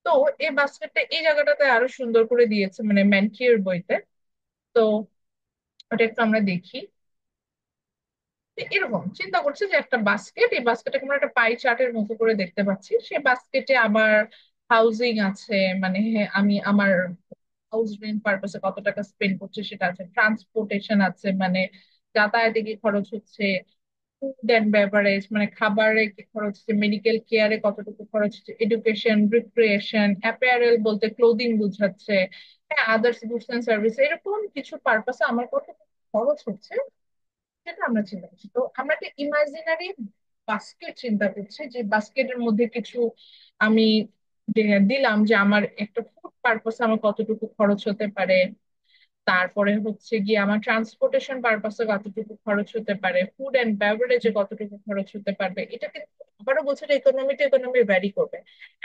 তো এই বাস্কেটটা এই জায়গাটাতে আরো সুন্দর করে দিয়েছে, মানে ম্যানকির বইতে। তো ওটা একটু আমরা দেখি। তো এরকম চিন্তা করছে যে একটা বাস্কেট, এই বাস্কেটটাকে আমরা একটা পাই চার্টের মতো করে দেখতে পাচ্ছি। সেই বাস্কেটে আবার হাউজিং আছে, মানে আমি আমার হাউস রেন্ট পারপাসে কত টাকা স্পেন্ড করছে সেটা আছে, ট্রান্সপোর্টেশন আছে, মানে যাতায়াতে কি খরচ হচ্ছে, ফুড অ্যান্ড বেভারেজ মানে খাবারে কি খরচ হচ্ছে, মেডিকেল কেয়ারে কতটুকু খরচ হচ্ছে, এডুকেশন, রিক্রিয়েশন, অ্যাপারেল বলতে ক্লোদিং বুঝাচ্ছে, হ্যাঁ, আদার্স গুডস এন্ড সার্ভিস, এরকম কিছু পারপাসে আমার কতটুকু খরচ হচ্ছে সেটা আমরা চিন্তা করছি। তো আমরা একটা ইমাজিনারি বাস্কেট চিন্তা করছি, যে বাস্কেটের মধ্যে কিছু আমি দিলাম, যে আমার একটা ফুড পারপাসে আমার কতটুকু খরচ হতে পারে, তারপরে হচ্ছে গিয়ে আমার ট্রান্সপোর্টেশন পারপাসে কতটুকু খরচ হতে পারে, ফুড এন্ড বেভারেজে কতটুকু খরচ হতে পারবে। এটা কিন্তু আবারও বলছে যে ইকোনমি টু ইকোনমি ভ্যারি করবে।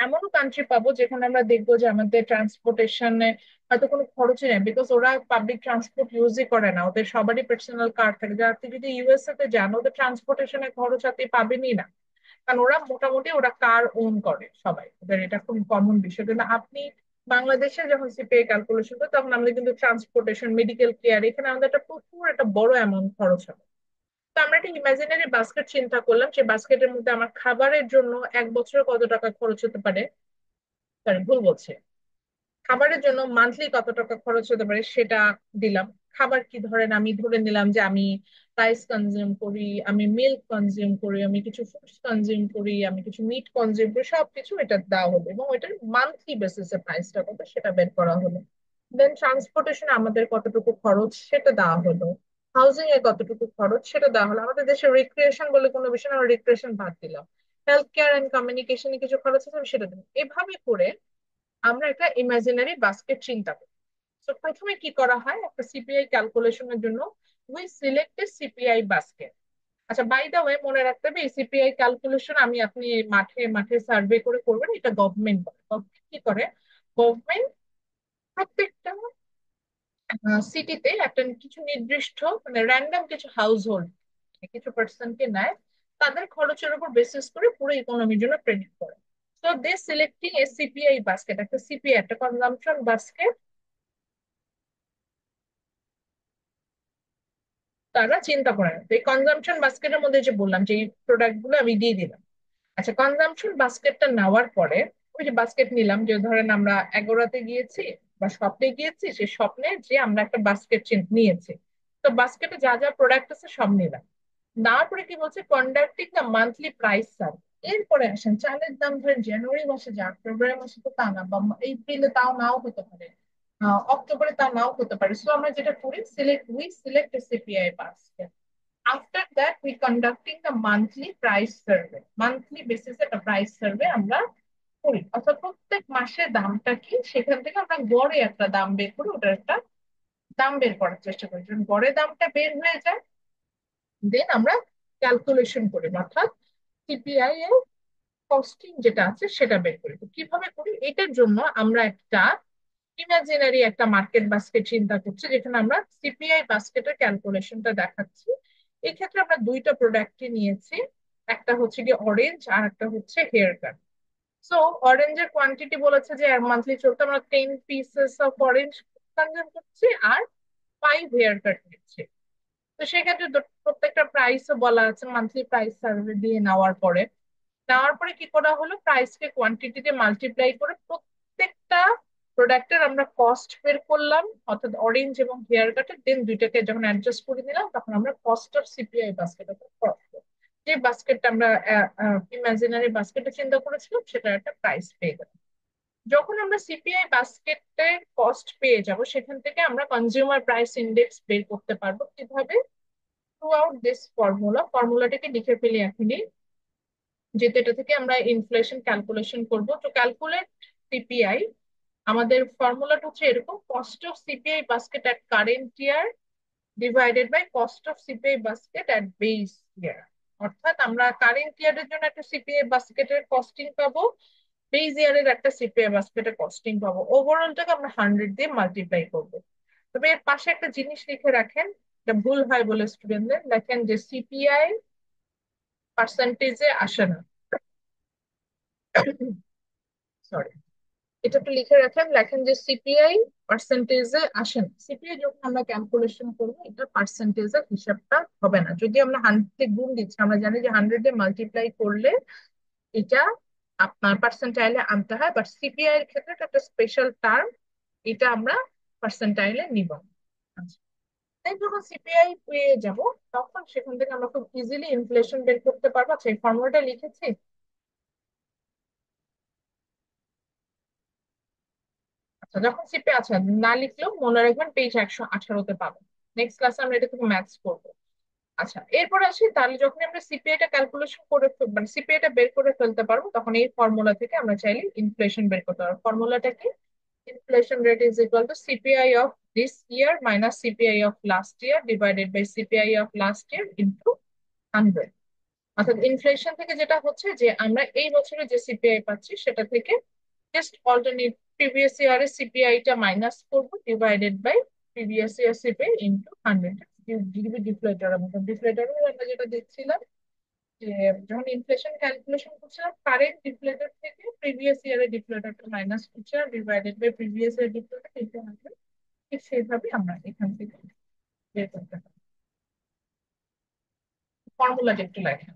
এমনও কান্ট্রি পাবো যেখানে আমরা দেখবো যে আমাদের ট্রান্সপোর্টেশনে হয়তো কোনো খরচই নেই, বিকজ ওরা পাবলিক ট্রান্সপোর্ট ইউজই করে না, ওদের সবারই পার্সোনাল কার থাকে। যা আপনি যদি ইউএসএ তে যান, ওদের ট্রান্সপোর্টেশনের খরচ আপনি পাবেনই না, কারণ ওরা মোটামুটি ওরা কার ওন করে সবাই, ওদের এটা খুব কমন বিষয়। কিন্তু আপনি বাংলাদেশে যখন সিপিআই ক্যালকুলেশন করি, তখন আমাদের কিন্তু ট্রান্সপোর্টেশন, মেডিকেল কেয়ার, এখানে আমাদের একটা প্রচুর একটা বড় অ্যামাউন্ট খরচ হবে। তো আমরা একটা ইমাজিনারি বাস্কেট চিন্তা করলাম, সেই বাস্কেটের মধ্যে আমার খাবারের জন্য এক বছরে কত টাকা খরচ হতে পারে, সরি ভুল বলছে, খাবারের জন্য মান্থলি কত টাকা খরচ হতে পারে সেটা দিলাম। খাবার কি, ধরেন আমি ধরে নিলাম যে আমি রাইস কনজিউম করি, আমি মিল্ক কনজিউম করি, আমি কিছু ফ্রুটস কনজিউম করি, আমি কিছু মিট কনজিউম করি, সবকিছু এটা দেওয়া হলো, এবং ওইটার মান্থলি বেসিসে প্রাইসটা কত সেটা বের করা হলো। দেন ট্রান্সপোর্টেশন আমাদের কতটুকু খরচ সেটা দেওয়া হলো, হাউজিং এ কতটুকু খরচ সেটা দেওয়া হলো, আমাদের দেশে রিক্রিয়েশন বলে কোনো বিষয় না, আমরা রিক্রিয়েশন বাদ দিলাম, হেলথ কেয়ার এন্ড কমিউনিকেশনে কিছু খরচ আছে আমি সেটা দিলাম। এভাবে করে আমরা একটা ইমাজিনারি বাস্কেট চিন্তা করি। তো প্রথমে কি করা হয়, একটা সিপিআই ক্যালকুলেশনের জন্য we select A CPI basket. আচ্ছা, বাই দা ওয়ে, মনে রাখতে হবে এই সিপিআই ক্যালকুলেশন আমি আপনি মাঠে মাঠে সার্ভে করে করবেন, এটা গভর্নমেন্ট করে। গভর্নমেন্ট কি করে, গভর্নমেন্ট প্রত্যেকটা সিটিতে একটা কিছু নির্দিষ্ট মানে র্যান্ডম কিছু হাউস হোল্ড, কিছু পার্সনকে নেয়, তাদের খরচের উপর বেসিস করে পুরো ইকোনমির জন্য প্রেডিক্ট করে। তো দে সিলেক্টিং এ সিপিআই বাস্কেট, একটা সিপিআই একটা কনজাম্পশন বাস্কেট, তারা চিন্তা করে না। তো এই কনজাম্পশন বাস্কেটের মধ্যে যে বললাম যে এই প্রোডাক্ট গুলো আমি দিয়ে দিলাম। আচ্ছা, কনজাম্পশন বাস্কেটটা নেওয়ার পরে ওই যে বাস্কেট নিলাম, যে ধরেন আমরা এগোরাতে গিয়েছি বা স্বপ্নে গিয়েছি, সেই স্বপ্নে যে আমরা একটা বাস্কেট নিয়েছি। তো বাস্কেটে যা যা প্রোডাক্ট আছে সব নিলাম। নেওয়ার পরে কি বলছে, conducting the monthly price serve. এরপরে আসেন চালের দাম ধরেন জানুয়ারি মাসে যা, ফেব্রুয়ারি মাসে তো তা না, বা এপ্রিলে তাও নাও হতে পারে, অক্টোবরে তা নাও হতে পারে। সো আমরা যেটা করি, select CPI basket. After that we conducting the monthly price survey. Monthly বেসিসে একটা প্রাইস সার্ভে আমরা করি, অর্থাৎ প্রত্যেক মাসের দামটা কি সেখান থেকে আমরা গড়ে একটা দাম বের করে ওটার একটা দাম বের করার চেষ্টা করি। যখন গড়ে দামটা বের হয়ে যায়, দেন আমরা ক্যালকুলেশন করি, অর্থাৎ সিপিআই এর কস্টিং যেটা আছে সেটা বের করি। তো কিভাবে করি, এটার জন্য আমরা একটা ইমাজিনারি একটা মার্কেট বাস্কেট চিন্তা করছি, যেখানে আমরা সিপিআই বাস্কেটের ক্যালকুলেশনটা দেখাচ্ছি। এই ক্ষেত্রে আমরা দুইটা প্রোডাক্টই নিয়েছি, একটা হচ্ছে কি অরেঞ্জ আর একটা হচ্ছে হেয়ার কাট। সো অরেঞ্জের কোয়ান্টিটি বলেছে যে মান্থলি চলতে আমরা 10 পিসেস অফ অরেঞ্জ কনজিউম করছি আর 5 হেয়ার কাট নিচ্ছি। তো সেক্ষেত্রে প্রত্যেকটা প্রাইসও বলা আছে, মান্থলি প্রাইস সার্ভে দিয়ে নেওয়ার পরে কি করা হলো, প্রাইসকে কোয়ান্টিটিতে মাল্টিপ্লাই করে প্রত্যেকটা প্রোডাক্টের আমরা কস্ট বের করলাম, অর্থাৎ অরেঞ্জ এবং হেয়ার কাটের। দেন দুইটাকে যখন অ্যাডজাস্ট করে দিলাম, তখন আমরা কস্ট অফ সিপিআই বাস্কেট, যে বাস্কেটটা আমরা ইমাজিনারি বাস্কেটে চিন্তা করেছিলাম, সেটা একটা প্রাইস পেয়ে গেলাম। যখন আমরা সিপিআই বাস্কেটের কস্ট পেয়ে যাব, সেখান থেকে আমরা কনজিউমার প্রাইস ইন্ডেক্স বের করতে পারবো কিভাবে। থ্রু আউট দিস ফর্মুলাটাকে লিখে ফেলি এখনই, যেহেতু এটা থেকে আমরা ইনফ্লেশন ক্যালকুলেশন করব। তো ক্যালকুলেট সিপিআই, আমাদের ফর্মুলাটা হচ্ছে এরকম: cost of CPI basket at current year divided by cost of CPI basket at base year. অর্থাৎ আমরা কারেন্ট ইয়ারের জন্য একটা সিপিআই বাস্কেটের কস্টিং পাবো, বেস ইয়ারের একটা সিপিআই বাস্কেটের কস্টিং পাবো। ওভারঅলটাকে আমরা 100 দিয়ে মাল্টিপ্লাই করবো। তবে এর পাশে একটা জিনিস লিখে রাখেন, এটা ভুল হয় বলে স্টুডেন্টদের, দেখেন যে সিপিআই পার্সেন্টেজে আসে না, সরি, এটা একটু লিখে রাখেন, লেখেন যে সিপিআই পার্সেন্টেজে আসে না। সিপিআই যখন আমরা ক্যালকুলেশন করবো, এটা পার্সেন্টেজের হিসাবটা হবে না। যদি আমরা 100 গুণ দিচ্ছি, আমরা জানি যে 100 মাল্টিপ্লাই করলে এটা আপনার পার্সেন্টাইলে আনতে হয়, বাট সিপিআই এর ক্ষেত্রে এটা একটা স্পেশাল টার্ম, এটা আমরা পার্সেন্টাইলে নিব না। আচ্ছা, তাই যখন সিপিআই পেয়ে যাব, তখন সেখান থেকে আমরা খুব ইজিলি ইনফ্লেশন বের করতে পারবো। আচ্ছা, এই ফর্মুলাটা লিখেছি। আচ্ছা, যখন সিপে আচ্ছা না লিখলেও মনে রাখবেন পেজ 118-তে পাবেন। নেক্সট ক্লাসে আমরা এটা থেকে ম্যাথস করবো। আচ্ছা, এরপর আসি, তাহলে যখন আমরা সিপিআইটা ক্যালকুলেশন করে মানে সিপিআইটা বের করে ফেলতে পারবো, তখন এই ফর্মুলা থেকে আমরা চাইলে ইনফ্লেশন বের করতে পারবো। ফর্মুলাটা কি? Inflation rate is equal to CPI of this year minus CPI of last year divided by CPI of last year into 100। অর্থাৎ ইনফ্লেশন থেকে যেটা হচ্ছে যে আমরা এই বছরে যে সিপিআই পাচ্ছি সেটা থেকে জাস্ট অল্টারনেট প্রিভিয়াস ইয়ারের সিপিআইটা মাইনাস করবো divided by previous year CPI into 100। GDP ডিফ্লেটারের মতো, ডিফ্লেটারে আমরা যেটা দেখছিলাম যে যখন ইনফ্লেশন ক্যালকুলেশন করছিলাম, কারেন্ট ডিফ্লেটার থেকে প্রিভিয়াস ইয়ারের ডিফ্লেটারটা মাইনাস করছে divided by previous year deflator into 100। ঠিক সেইভাবে আমরা এখান থেকে বের করতে পারি। ফর্মুলাটা একটু লেখেন।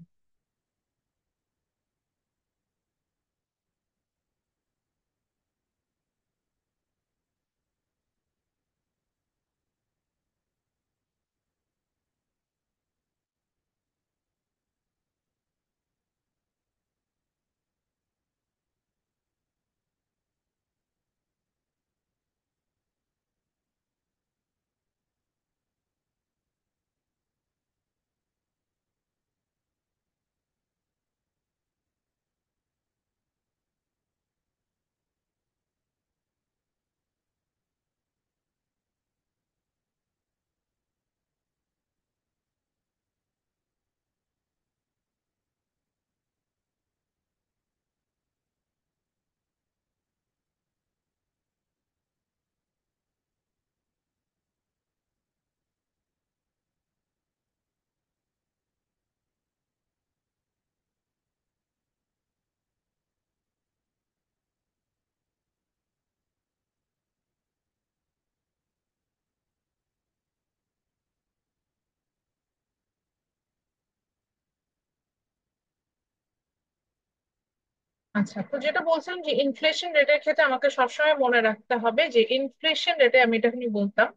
আচ্ছা, তো যেটা বলছিলাম যে ইনফ্লেশন রেটের ক্ষেত্রে আমাকে সবসময় মনে রাখতে হবে যে ইনফ্লেশন রেটে, আমি এটা এখনই বলতাম,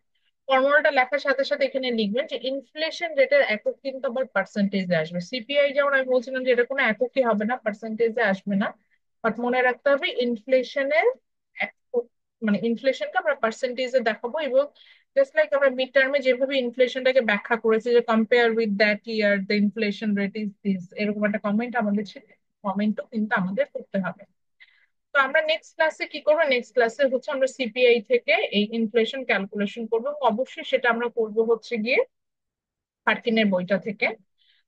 ফর্মুলাটা লেখার সাথে সাথে এখানে লিখবেন যে ইনফ্লেশন রেটের একক কিন্তু আবার পার্সেন্টেজে আসবে। সিপিআই যেমন আমি বলছিলাম যে এটা কোনো এককই হবে না, পার্সেন্টেজে আসবে না, বাট মনে রাখতে হবে ইনফ্লেশনের একক, মানে ইনফ্লেশনকে আমরা পার্সেন্টেজে দেখাবো। এবং জাস্ট লাইক আমরা মিড টার্মে যেভাবে ইনফ্লেশনটাকে ব্যাখ্যা করেছি যে compare with that year the inflation rate is this, এরকম একটা কমেন্ট আমাদের ছিল, কমেন্টও কিন্তু আমাদের করতে হবে। তো আমরা নেক্সট ক্লাসে কি করবো, নেক্সট ক্লাসে হচ্ছে আমরা সিপিআই থেকে এই ইনফ্লেশন ক্যালকুলেশন করবো, এবং অবশ্যই সেটা আমরা করব হচ্ছে গিয়ে হার্কিনের বইটা থেকে।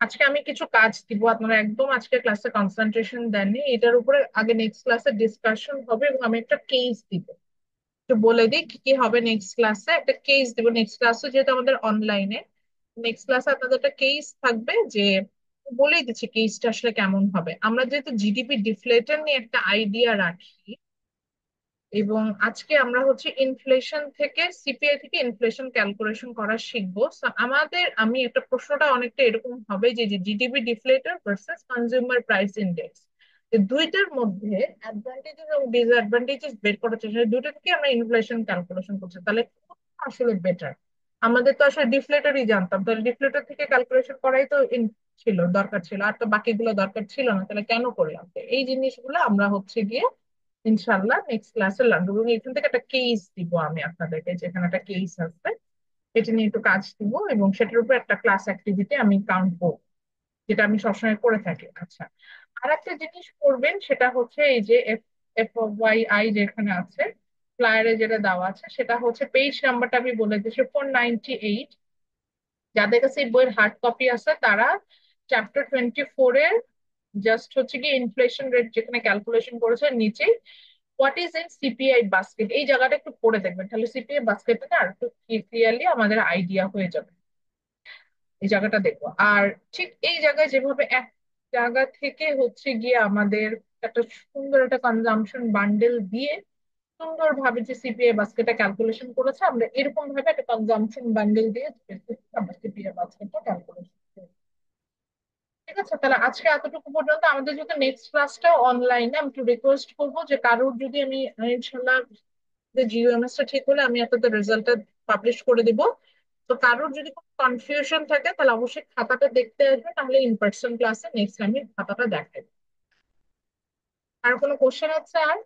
আজকে আমি কিছু কাজ দিব, আপনারা একদম আজকে ক্লাসে কনসেন্ট্রেশন দেননি, এটার উপরে আগে নেক্সট ক্লাসে ডিসকাশন হবে, এবং আমি একটা কেস দিব। তো বলে দিই কি কি হবে নেক্সট ক্লাসে, একটা কেস দিব নেক্সট ক্লাসে, যেহেতু আমাদের অনলাইনে। নেক্সট ক্লাসে আপনাদের একটা কেস থাকবে, যে বলেই দিচ্ছি কেসটা আসলে কেমন হবে। আমরা যেহেতু জিডিপি ডিফলেটর নিয়ে একটা আইডিয়া রাখি, এবং আজকে আমরা হচ্ছে ইনফ্লেশন থেকে, সিপিআই থেকে ইনফ্লেশন ক্যালকুলেশন করা শিখবো। So, আমি একটা প্রশ্নটা অনেকটা এরকম হবে যে GDP deflator versus consumer price index, দুইটার মধ্যে অ্যাডভান্টেজেস এবং ডিসঅ্যাডভান্টেজেস বের করার চেষ্টা, দুইটা থেকে আমরা ইনফ্লেশন ক্যালকুলেশন করছি, তাহলে কোনটা আসলে বেটার? আমাদের তো আসলে ডিফলেটরই জানতাম, তাহলে ডিফলেটর থেকে ক্যালকুলেশন করাই তো ছিল, দরকার ছিল, আর তো বাকিগুলো দরকার ছিল না, তাহলে কেন করলাম? তো এই জিনিসগুলো আমরা হচ্ছে গিয়ে ইনশাল্লাহ নেক্সট ক্লাসে লাগবে, এবং এখান থেকে একটা কেস দিব আমি আপনাদেরকে, যেখানে একটা কেস আসবে এটা নিয়ে একটু কাজ দিব, এবং সেটার উপর একটা ক্লাস অ্যাক্টিভিটি আমি কাউন্ট করবো, যেটা আমি সবসময় করে থাকি। আচ্ছা, আর একটা জিনিস করবেন, সেটা হচ্ছে এই যে এফ এফ ওয়াই আই যেখানে আছে, ফ্লায়ারে যেটা দেওয়া আছে, সেটা হচ্ছে পেজ নাম্বারটা আমি বলে দিচ্ছি 498। যাদের কাছে এই বইয়ের হার্ড কপি আছে তারা চ্যাপ্টার 24 এর জাস্ট হচ্ছে কি ইনফ্লেশন রেট যেখানে ক্যালকুলেশন করেছে নিচেই what is in CPI basket, এই জায়গাটা একটু পড়ে দেখবেন, তাহলে সিপিআই বাস্কেটটা আর একটু ক্লিয়ারলি আমাদের আইডিয়া হয়ে যাবে। এই জায়গাটা দেখবো, আর ঠিক এই জায়গায় যেভাবে এক জায়গা থেকে হচ্ছে গিয়ে আমাদের একটা সুন্দর একটা কনজাম্পশন বান্ডেল দিয়ে সুন্দরভাবে যে সিপিআই বাস্কেটটা ক্যালকুলেশন করেছে, আমরা এরকম ভাবে একটা কনজাম্পশন বান্ডেল দিয়ে আমরা সিপিআই বাস্কেটটা ক্যালকুলেশন করবো। ঠিক আছে, তাহলে আজকে এতটুকু পর্যন্ত। আমাদের যদি নেক্সট ক্লাসটা অনলাইনে, আমি একটু রিকোয়েস্ট করবো যে কারোর যদি, আমি ইনশাল্লাহ জিওএমএস টা ঠিক হলে আমি আপনাদের রেজাল্টটা পাবলিশ করে দিব। তো কারোর যদি কোনো কনফিউশন থাকে তাহলে অবশ্যই খাতাটা দেখতে আসবে, তাহলে ইন পার্সন ক্লাসে নেক্সট আমি খাতাটা দেখাই। আর কোনো কোশ্চেন আছে আর?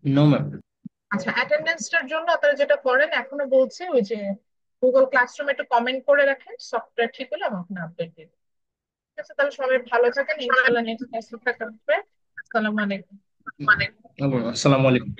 No ma'am. আচ্ছা, অ্যাটেন্ডেন্সটার জন্য আপনারা যেটা করেন, এখনো বলছে ওই যে গুগল ক্লাসরুমে একটু কমেন্ট করে রাখেন, সফটওয়্যার ঠিক হলে আমাকে আপডেট দিন। ঠিক আছে, তাহলে সবাই ভালো থাকেন, ইনশাল্লাহ নেক্সট ক্লাসে দেখা হবে। আসসালামু আলাইকুম। আসসালামু আলাইকুম।